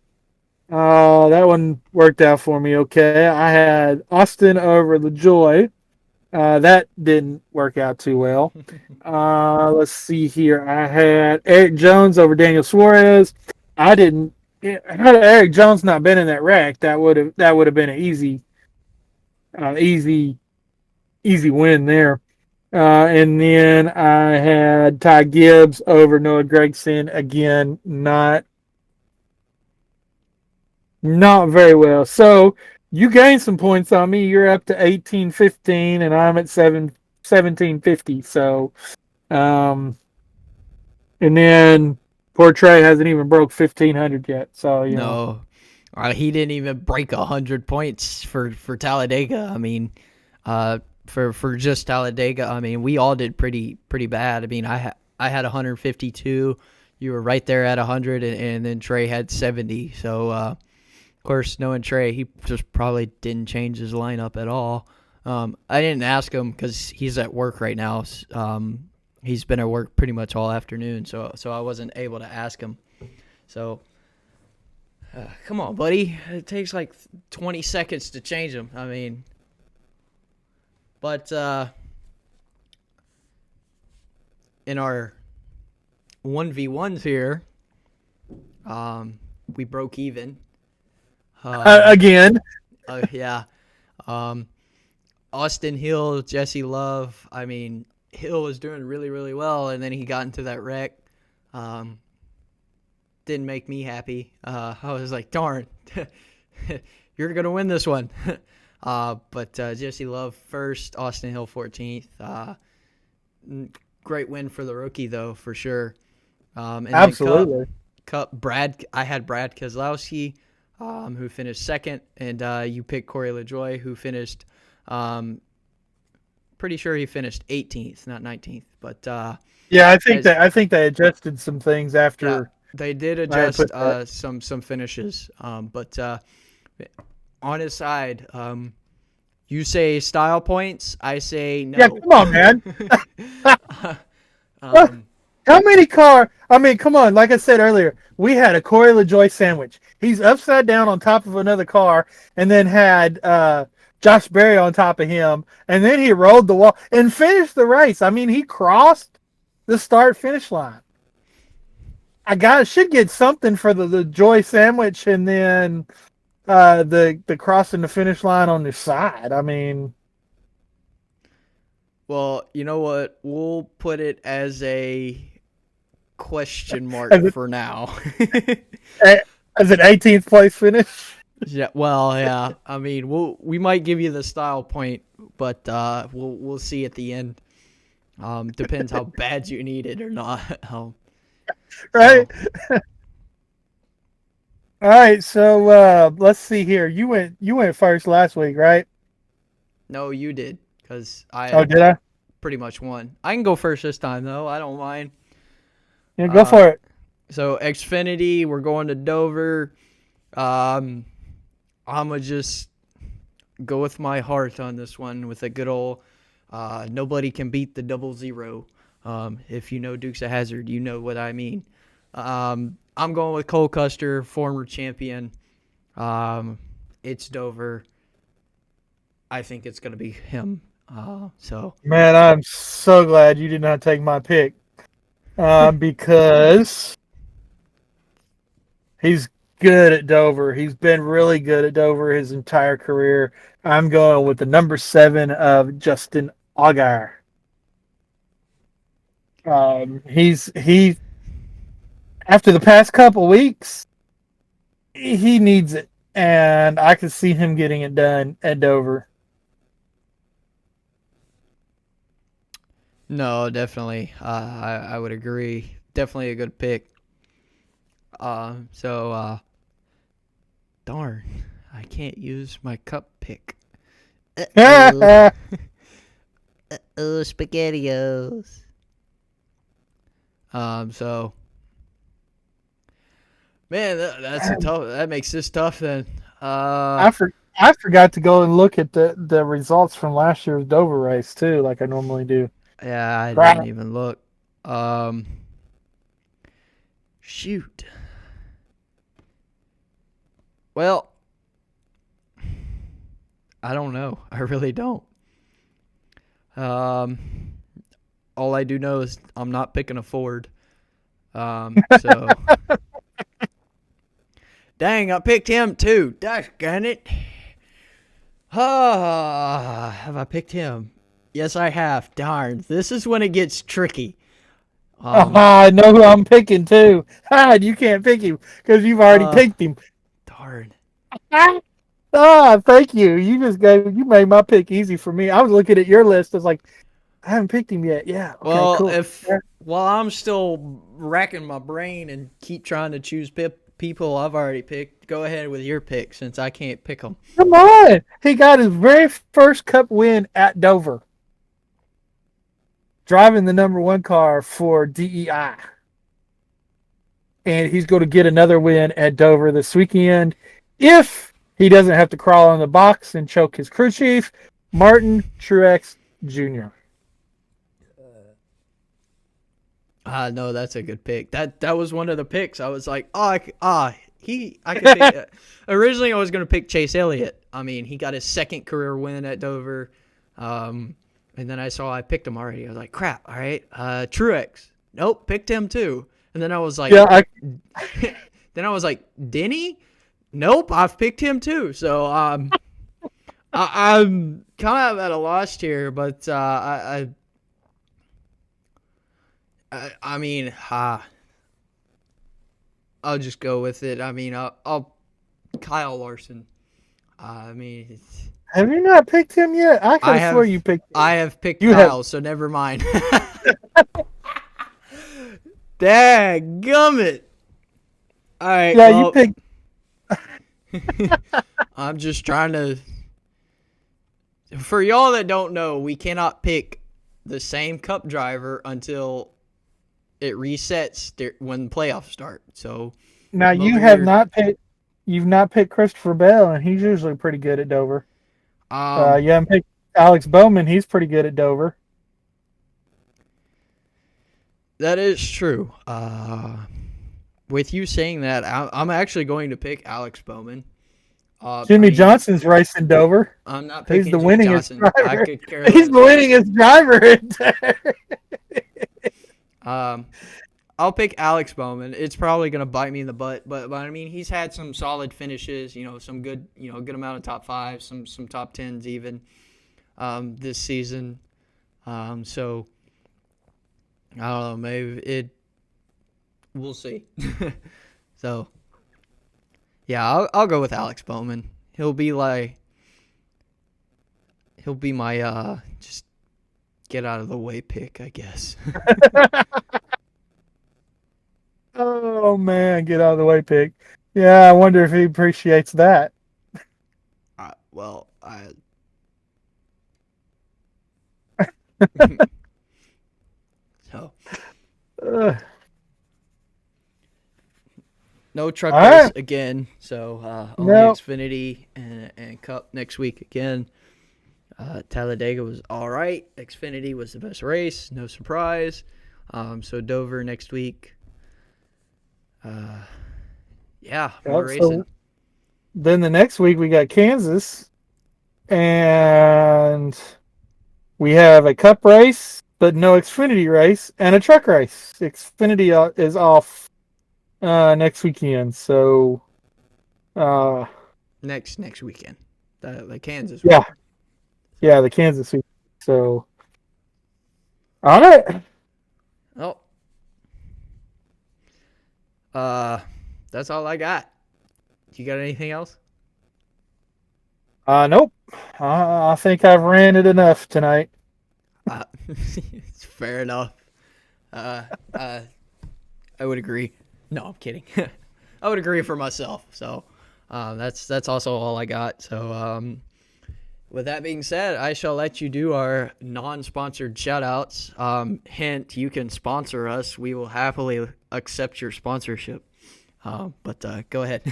That one worked out for me okay. I had Austin over LaJoie. That didn't work out too well. Let's see here. I had Eric Jones over Daniel Suarez. Had Eric Jones not been in that wreck, that would have been an easy win there. And then I had Ty Gibbs over Noah Gragson. Again, not very well. So you gained some points on me. You're up to 18-15, and I'm at 17-50. So, and then poor Trey hasn't even broke 1,500 yet. So no, he didn't even break 100 points for Talledega. I mean, for just Talledega, I mean, we all did pretty bad. I mean, I had 152. You were right there at 100, and then Trey had 70. So, of course, knowing Trey, he just probably didn't change his lineup at all. I didn't ask him because he's at work right now. He's been at work pretty much all afternoon, so I wasn't able to ask him. So, come on, buddy. It takes like 20 seconds to change them. I mean, But in our 1v1s here, we broke even. Again. Yeah. Austin Hill, Jesse Love. I mean, Hill was doing really, really well, and then he got into that wreck. Didn't make me happy. I was like, darn, you're going to win this one. But Jesse Love first, Austin Hill 14th. Great win for the rookie, though, for sure. And Absolutely. Cup, I had Brad Keselowski, who finished second, and you picked Corey LaJoie, who finished, pretty sure he finished 18th, not 19th. But yeah, I think they adjusted some things after. Yeah, they did adjust some finishes. But on his side, you say style points, I say no. Yeah, come on, man. How many come on, like I said earlier, we had a Corey LaJoie sandwich. He's upside down on top of another car and then had Josh Berry on top of him, and then he rolled the wall and finished the race. I mean, he crossed the start-finish line. Should get something for the LaJoie sandwich and then the crossing the finish line on the side. I mean... Well, you know what? We'll put it as a question mark for now. As an 18th place finish? Yeah, well, yeah. I mean, we might give you the style point, but we'll see at the end. Depends how bad you need it or not. Right. So. All right, so let's see here. You went first last week, right? No, you did, because did I? Pretty much won. I can go first this time though. I don't mind. Yeah, go for it. So Xfinity, we're going to Dover. I'm gonna just go with my heart on this one with a good old. Nobody can beat the 00. If you know Dukes of Hazzard, you know what I mean. I'm going with Cole Custer, former champion. It's Dover. I think it's going to be him. Man, I'm so glad you did not take my pick because he's good at Dover. He's been really good at Dover his entire career. I'm going with the number 7 of Justin Allgaier. He after the past couple weeks, he needs it, and I could see him getting it done at Dover. No, definitely. I would agree. Definitely a good pick. Darn, I can't use my cup pick. SpaghettiOs. Man, that's a tough. That makes this tough. Then. I forgot to go and look at the results from last year's Dover race too, like I normally do. Yeah, I didn't even look. Shoot. Well, I don't know. I really don't. All I do know is I'm not picking a Ford. So. Dang, I picked him too. Daggone it. Have I picked him? Yes, I have. Darn. This is when it gets tricky. I know who I'm picking too. You can't pick him because you've already picked him. Darn. Thank you. You made my pick easy for me. I was looking at your list. I was like, I haven't picked him yet. Yeah. Okay, well, cool. While I'm still racking my brain and keep trying to choose people I've already picked, go ahead with your pick since I can't pick them. Come on. He got his very first Cup win at Dover. Driving the number 1 car for DEI. And he's going to get another win at Dover this weekend if he doesn't have to crawl on the box and choke his crew chief, Martin Truex Jr. No, that's a good pick. That was one of the picks. I was like, I could pick. Originally, I was going to pick Chase Elliott. I mean, he got his second career win at Dover. And then I picked him already. I was like, crap. All right. Truex. Nope. Picked him too. And then I was like, then I was like, Denny. Nope. I've picked him too. So I'm kind of at a loss here, but I mean, I'll just go with it. I mean, I'll Kyle Larson. I mean, have you not picked him yet? I could have sworn you picked him. I have picked Kyle, so never mind. Dadgummit. All right. Yeah, you picked. I'm just trying to. For y'all that don't know, we cannot pick the same Cup driver until it resets when playoffs start. So now you have not picked. You've not picked Christopher Bell, and he's usually pretty good at Dover. You haven't picked Alex Bowman. He's pretty good at Dover. That is true. With you saying that, I'm actually going to pick Alex Bowman. Jimmy Johnson's racing Dover. I'm not picking He's the Jimmy winningest Johnson. driver. I could care He's the winningest driver. I'll pick Alex Bowman. It's probably going to bite me in the butt, but I mean, he's had some solid finishes, some good, good amount of top fives, some top tens even this season. So I don't know, maybe we'll see. So yeah, I'll go with Alex Bowman. He'll be my just get out of the way pick, I guess. Oh man, get out of the way pick. Yeah, I wonder if he appreciates that. So no truck race again. So only Xfinity and Cup next week again. Talledega was all right. Xfinity was the best race, no surprise. So Dover next week. More racing. So then the next week we got Kansas, and we have a Cup race, but no Xfinity race, and a truck race. Xfinity is off next weekend, so next weekend, the Kansas. Yeah, the Kansas weekend. So all right. That's all I got. You got anything else? Nope. I think I've ranted enough tonight. It's fair enough. I would agree. No, I'm kidding. I would agree for myself. So, that's also all I got. So, with that being said, I shall let you do our non-sponsored shout-outs. Hint, you can sponsor us. We will happily accept your sponsorship. But go ahead.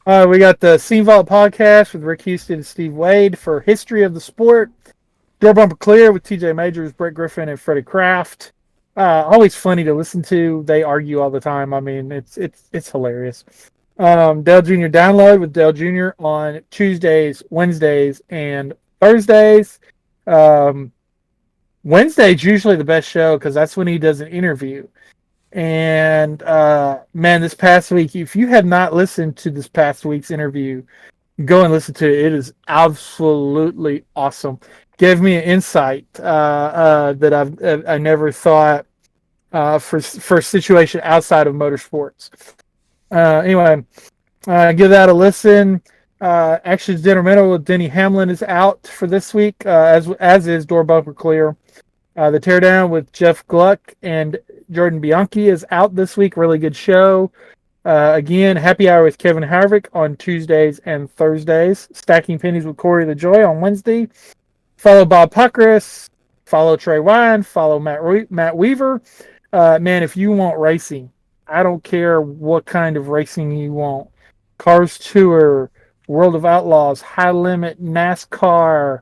We got the Scene Vault podcast with Rick Houston and Steve Wade for history of the sport. Door Bumper Clear with TJ Majors, Brett Griffin, and Freddie Kraft. Always funny to listen to. They argue all the time. I mean, it's hilarious. Dale Jr. Download with Dale Jr. on Tuesdays, Wednesdays, and Thursdays. Wednesday's usually the best show because that's when he does an interview. And man, this past week, if you have not listened to this past week's interview, go and listen to it. It is absolutely awesome. Gave me an insight that I never thought for a situation outside of motorsports. Anyway, give that a listen. Actions Detrimental with Denny Hamlin is out for this week, as is Door Bumper Clear. The Teardown with Jeff Gluck and Jordan Bianchi is out this week. Really good show. Again, Happy Hour with Kevin Harvick on Tuesdays and Thursdays. Stacking Pennies with Corey LaJoie on Wednesday. Follow Bob Pockrass. Follow Trey Ryan. Follow Matt Weaver. Man, if you want racing, I don't care what kind of racing you want. Cars Tour, World of Outlaws, High Limit, NASCAR,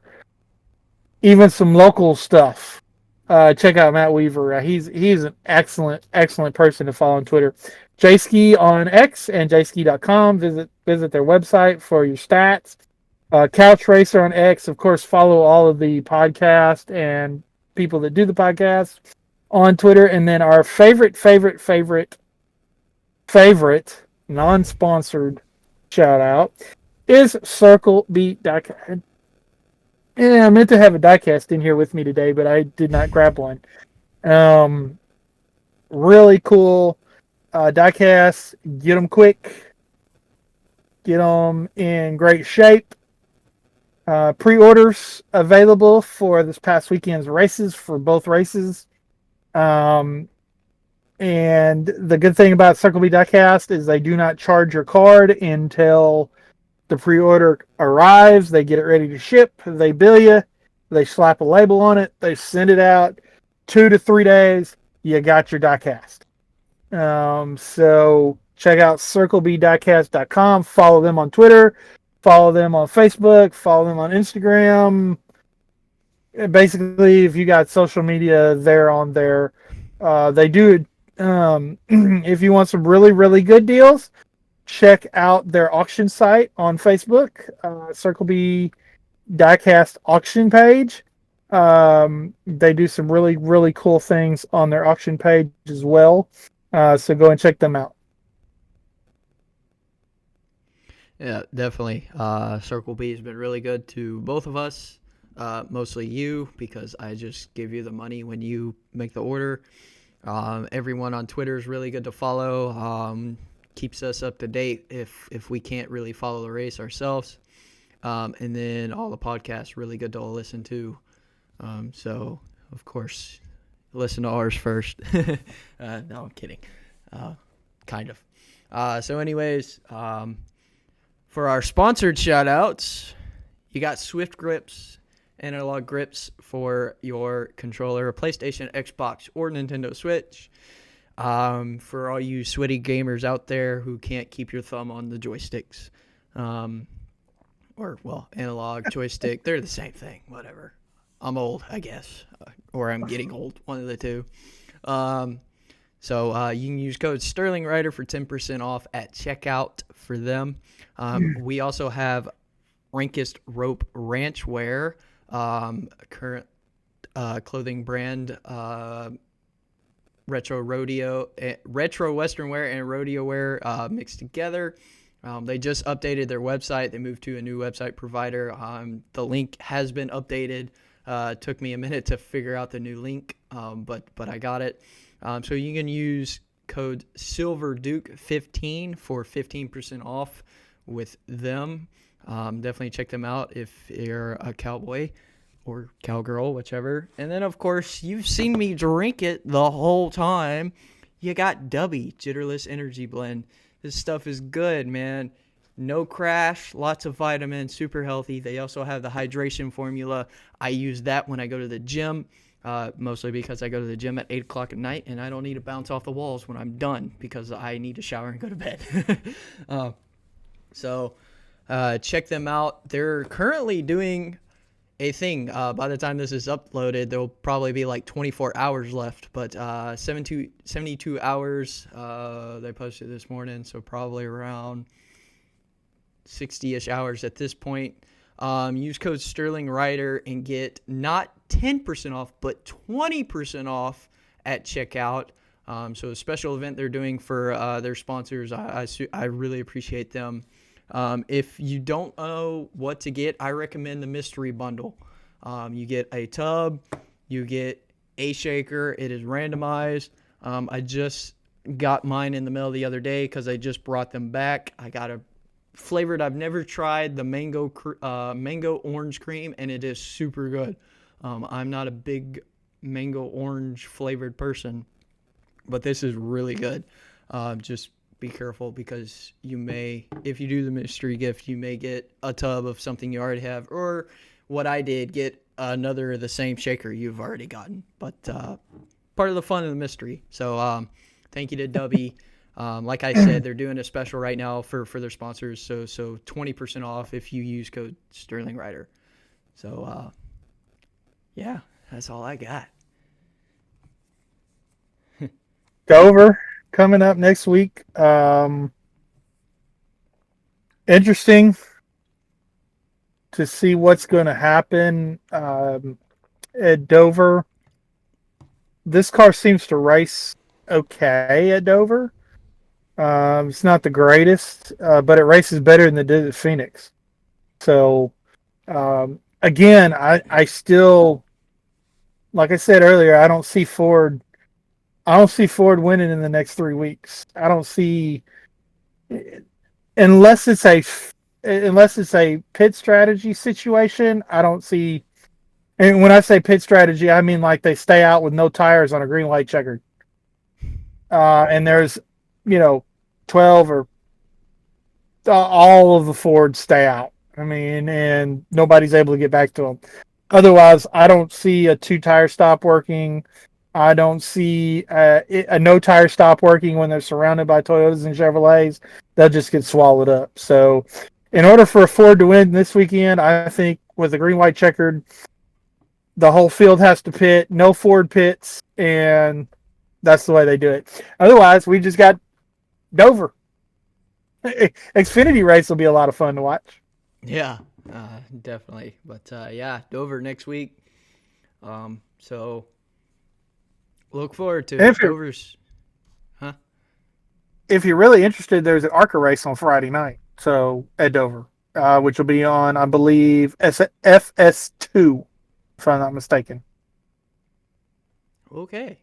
even some local stuff. Check out Matt Weaver. He's an excellent person to follow on Twitter. Jayski on X and jayski.com. Visit their website for your stats. Couch Racer on X. Of course, follow all of the podcast and people that do the podcast on Twitter. And then our favorite non-sponsored shout out is Circle Beat Diecast. Yeah, I meant to have a diecast in here with me today, but I did not grab one. Really cool diecasts. Get them quick. Get them in great shape. Pre-orders available for this past weekend's races for both races. And the good thing about Circle B Diecast is they do not charge your card until the pre-order arrives. They get it ready to ship. They bill you. They slap a label on it. They send it out. 2 to 3 days, you got your diecast. So check out circlebdiecast.com. Follow them on Twitter. Follow them on Facebook. Follow them on Instagram. Basically, if you got social media, they're on there. They do. If you want some really, really good deals, check out their auction site on Facebook, Circle B Diecast auction page. They do some really, really cool things on their auction page as well. So go and check them out. Yeah, definitely. Circle B has been really good to both of us, mostly you, because I just give you the money when you make the order. Everyone on Twitter is really good to follow. Keeps us up to date if we can't really follow the race ourselves. And then all the podcasts really good to listen to. So, of course, listen to ours first. No, I'm kidding. Kind of. So anyways, for our sponsored shout-outs, you got Swift Grips, analog grips for your controller, PlayStation, Xbox, or Nintendo Switch. For all you sweaty gamers out there who can't keep your thumb on the joysticks. Analog, joystick, they're the same thing, whatever. I'm old, I guess, or I'm getting old, one of the two. So you can use code SterlingRider for 10% off at checkout for them. We also have Rankest Rope Ranch Wear, current clothing brand, retro Western wear and rodeo wear mixed together. They just updated their website. They moved to a new website provider. The link has been updated. Took me a minute to figure out the new link, but I got it. So you can use code SilverDuke15 for 15% off with them. Definitely check them out if you're a cowboy or cowgirl, whichever. And then, of course, you've seen me drink it the whole time. You got Dubby Jitterless Energy Blend. This stuff is good, man. No crash, lots of vitamins, super healthy. They also have the hydration formula. I use that when I go to the gym, mostly because I go to the gym at 8 o'clock at night, and I don't need to bounce off the walls when I'm done because I need to shower and go to bed. So check them out. They're currently doing a thing. By the time this is uploaded, there'll probably be like 24 hours left, but 72 hours they posted this morning, so probably around 60-ish hours at this point. Use code SterlingRider and get not 10% off, but 20% off at checkout. So a special event they're doing for their sponsors. I really appreciate them. If you don't know what to get, I recommend the mystery bundle. You get a tub, you get a shaker. It is randomized. I just got mine in the mail the other day because I just brought them back. I got a flavored I've never tried, the mango orange cream, and it is super good. I'm not a big mango orange flavored person, but this is really good. Just be careful because you may, if you do the mystery gift, you may get a tub of something you already have, or what I did, get another of the same shaker you've already gotten. But part of the fun of the mystery. So thank you to Dubby. Like I said, they're doing a special right now for their sponsors. So 20% off if you use code SterlingRider. So yeah, that's all I got. Dover coming up next week. Interesting. to see what's going to happen at Dover. This car seems to race okay at Dover. It's not the greatest, but it races better than it did at Phoenix. So, again, I still, like I said earlier, I don't see Ford winning in the next 3 weeks. I don't see, unless it's a pit strategy situation. I don't see. And when I say pit strategy, I mean like they stay out with no tires on a green light checkered. And there's, 12 or all of the Fords stay out. I mean, and nobody's able to get back to them. Otherwise, I don't see a 2-tire stop working. I don't see a no tire stop working when they're surrounded by Toyotas and Chevrolets. They'll just get swallowed up. So, in order for a Ford to win this weekend, I think with the green white checkered, the whole field has to pit. No Ford pits, and that's the way they do it. Otherwise, we just got Dover. Xfinity race will be a lot of fun to watch. Yeah, definitely. But yeah, Dover next week. So look forward to it. Dover's. Huh? If you're really interested, there's an ARCA race on Friday night. So at Dover, which will be on, I believe, FS2, if I'm not mistaken. Okay.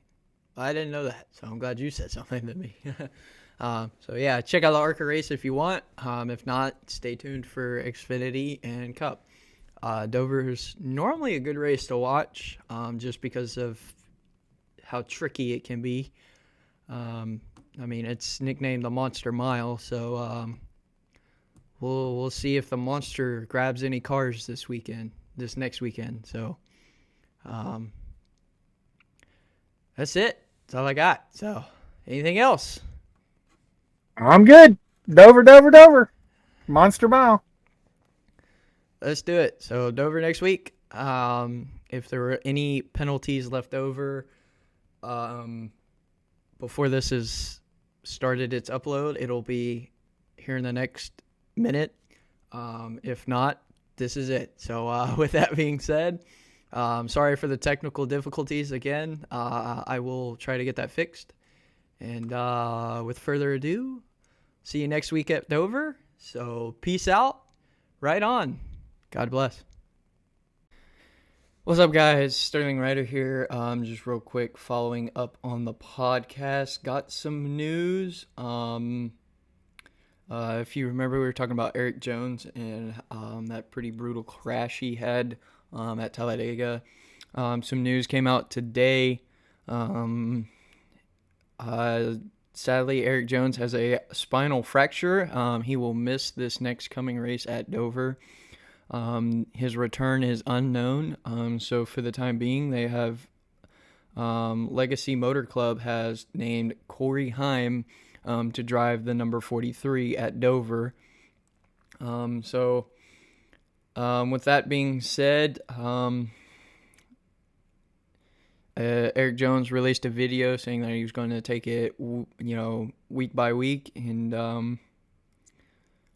I didn't know that, so I'm glad you said something to me. So yeah, check out the ARCA race if you want. If not, stay tuned for Xfinity and Cup. Dover is normally a good race to watch, just because of how tricky it can be. I mean, it's nicknamed the Monster Mile, so we'll see if the Monster grabs any cars this next weekend. So that's it. That's all I got. So anything else? I'm good. Dover. Monster Mile. Let's do it. So Dover next week. If there were any penalties left over before this is started its upload, it'll be here in the next minute. If not, this is it. So with that being said, sorry for the technical difficulties again. I will try to get that fixed. And with further ado, see you next week at Dover. So peace out. Right on. God bless. What's up, guys? SterlingRider here. Just real quick, following up on the podcast. Got some news. If you remember, we were talking about Eric Jones and that pretty brutal crash he had at Talledega. Some news came out today. Sadly, Eric Jones has a spinal fracture. He will miss this next coming race at Dover. His return is unknown. So for the time being, they have Legacy Motor Club has named Corey Heim to drive the number 43 at Dover. So with that being said, Eric Jones released a video saying that he was going to take it, week by week, and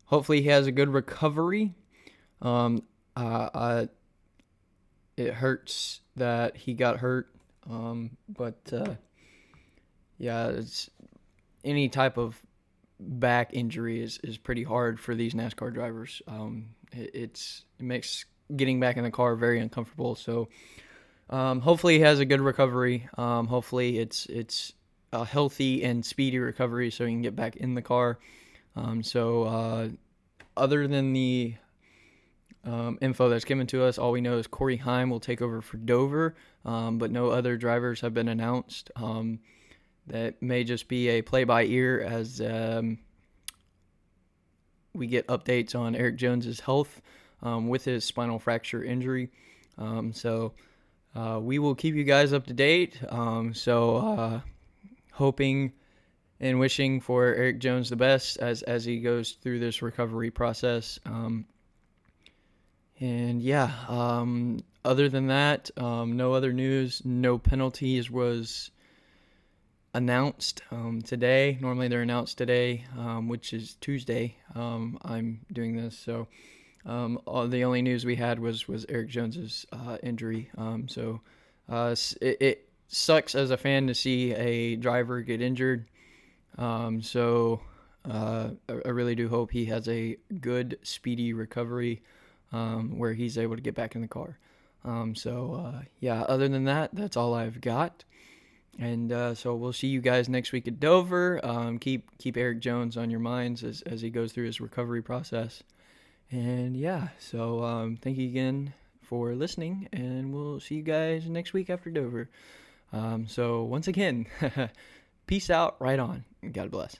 hopefully he has a good recovery. It hurts that he got hurt, but it's any type of back injury is pretty hard for these NASCAR drivers. It makes getting back in the car very uncomfortable. So. Hopefully he has a good recovery. Hopefully it's a healthy and speedy recovery so he can get back in the car. Other than the info that's given to us, all we know is Corey Heim will take over for Dover, but no other drivers have been announced. That may just be a play-by-ear as we get updates on Eric Jones's health with his spinal fracture injury. We will keep you guys up to date. Hoping and wishing for Eric Jones the best as he goes through this recovery process. Other than that, no other news, no penalties was announced today. Normally they're announced today, which is Tuesday. I'm doing this, so The only news we had was Eric Jones's injury. It sucks as a fan to see a driver get injured. I really do hope he has a good, speedy recovery where he's able to get back in the car. Other than that, that's all I've got. And so we'll see you guys next week at Dover. Keep Eric Jones on your minds as he goes through his recovery process. And thank you again for listening, and we'll see you guys next week after Dover. So once again, peace out, right on, and God bless.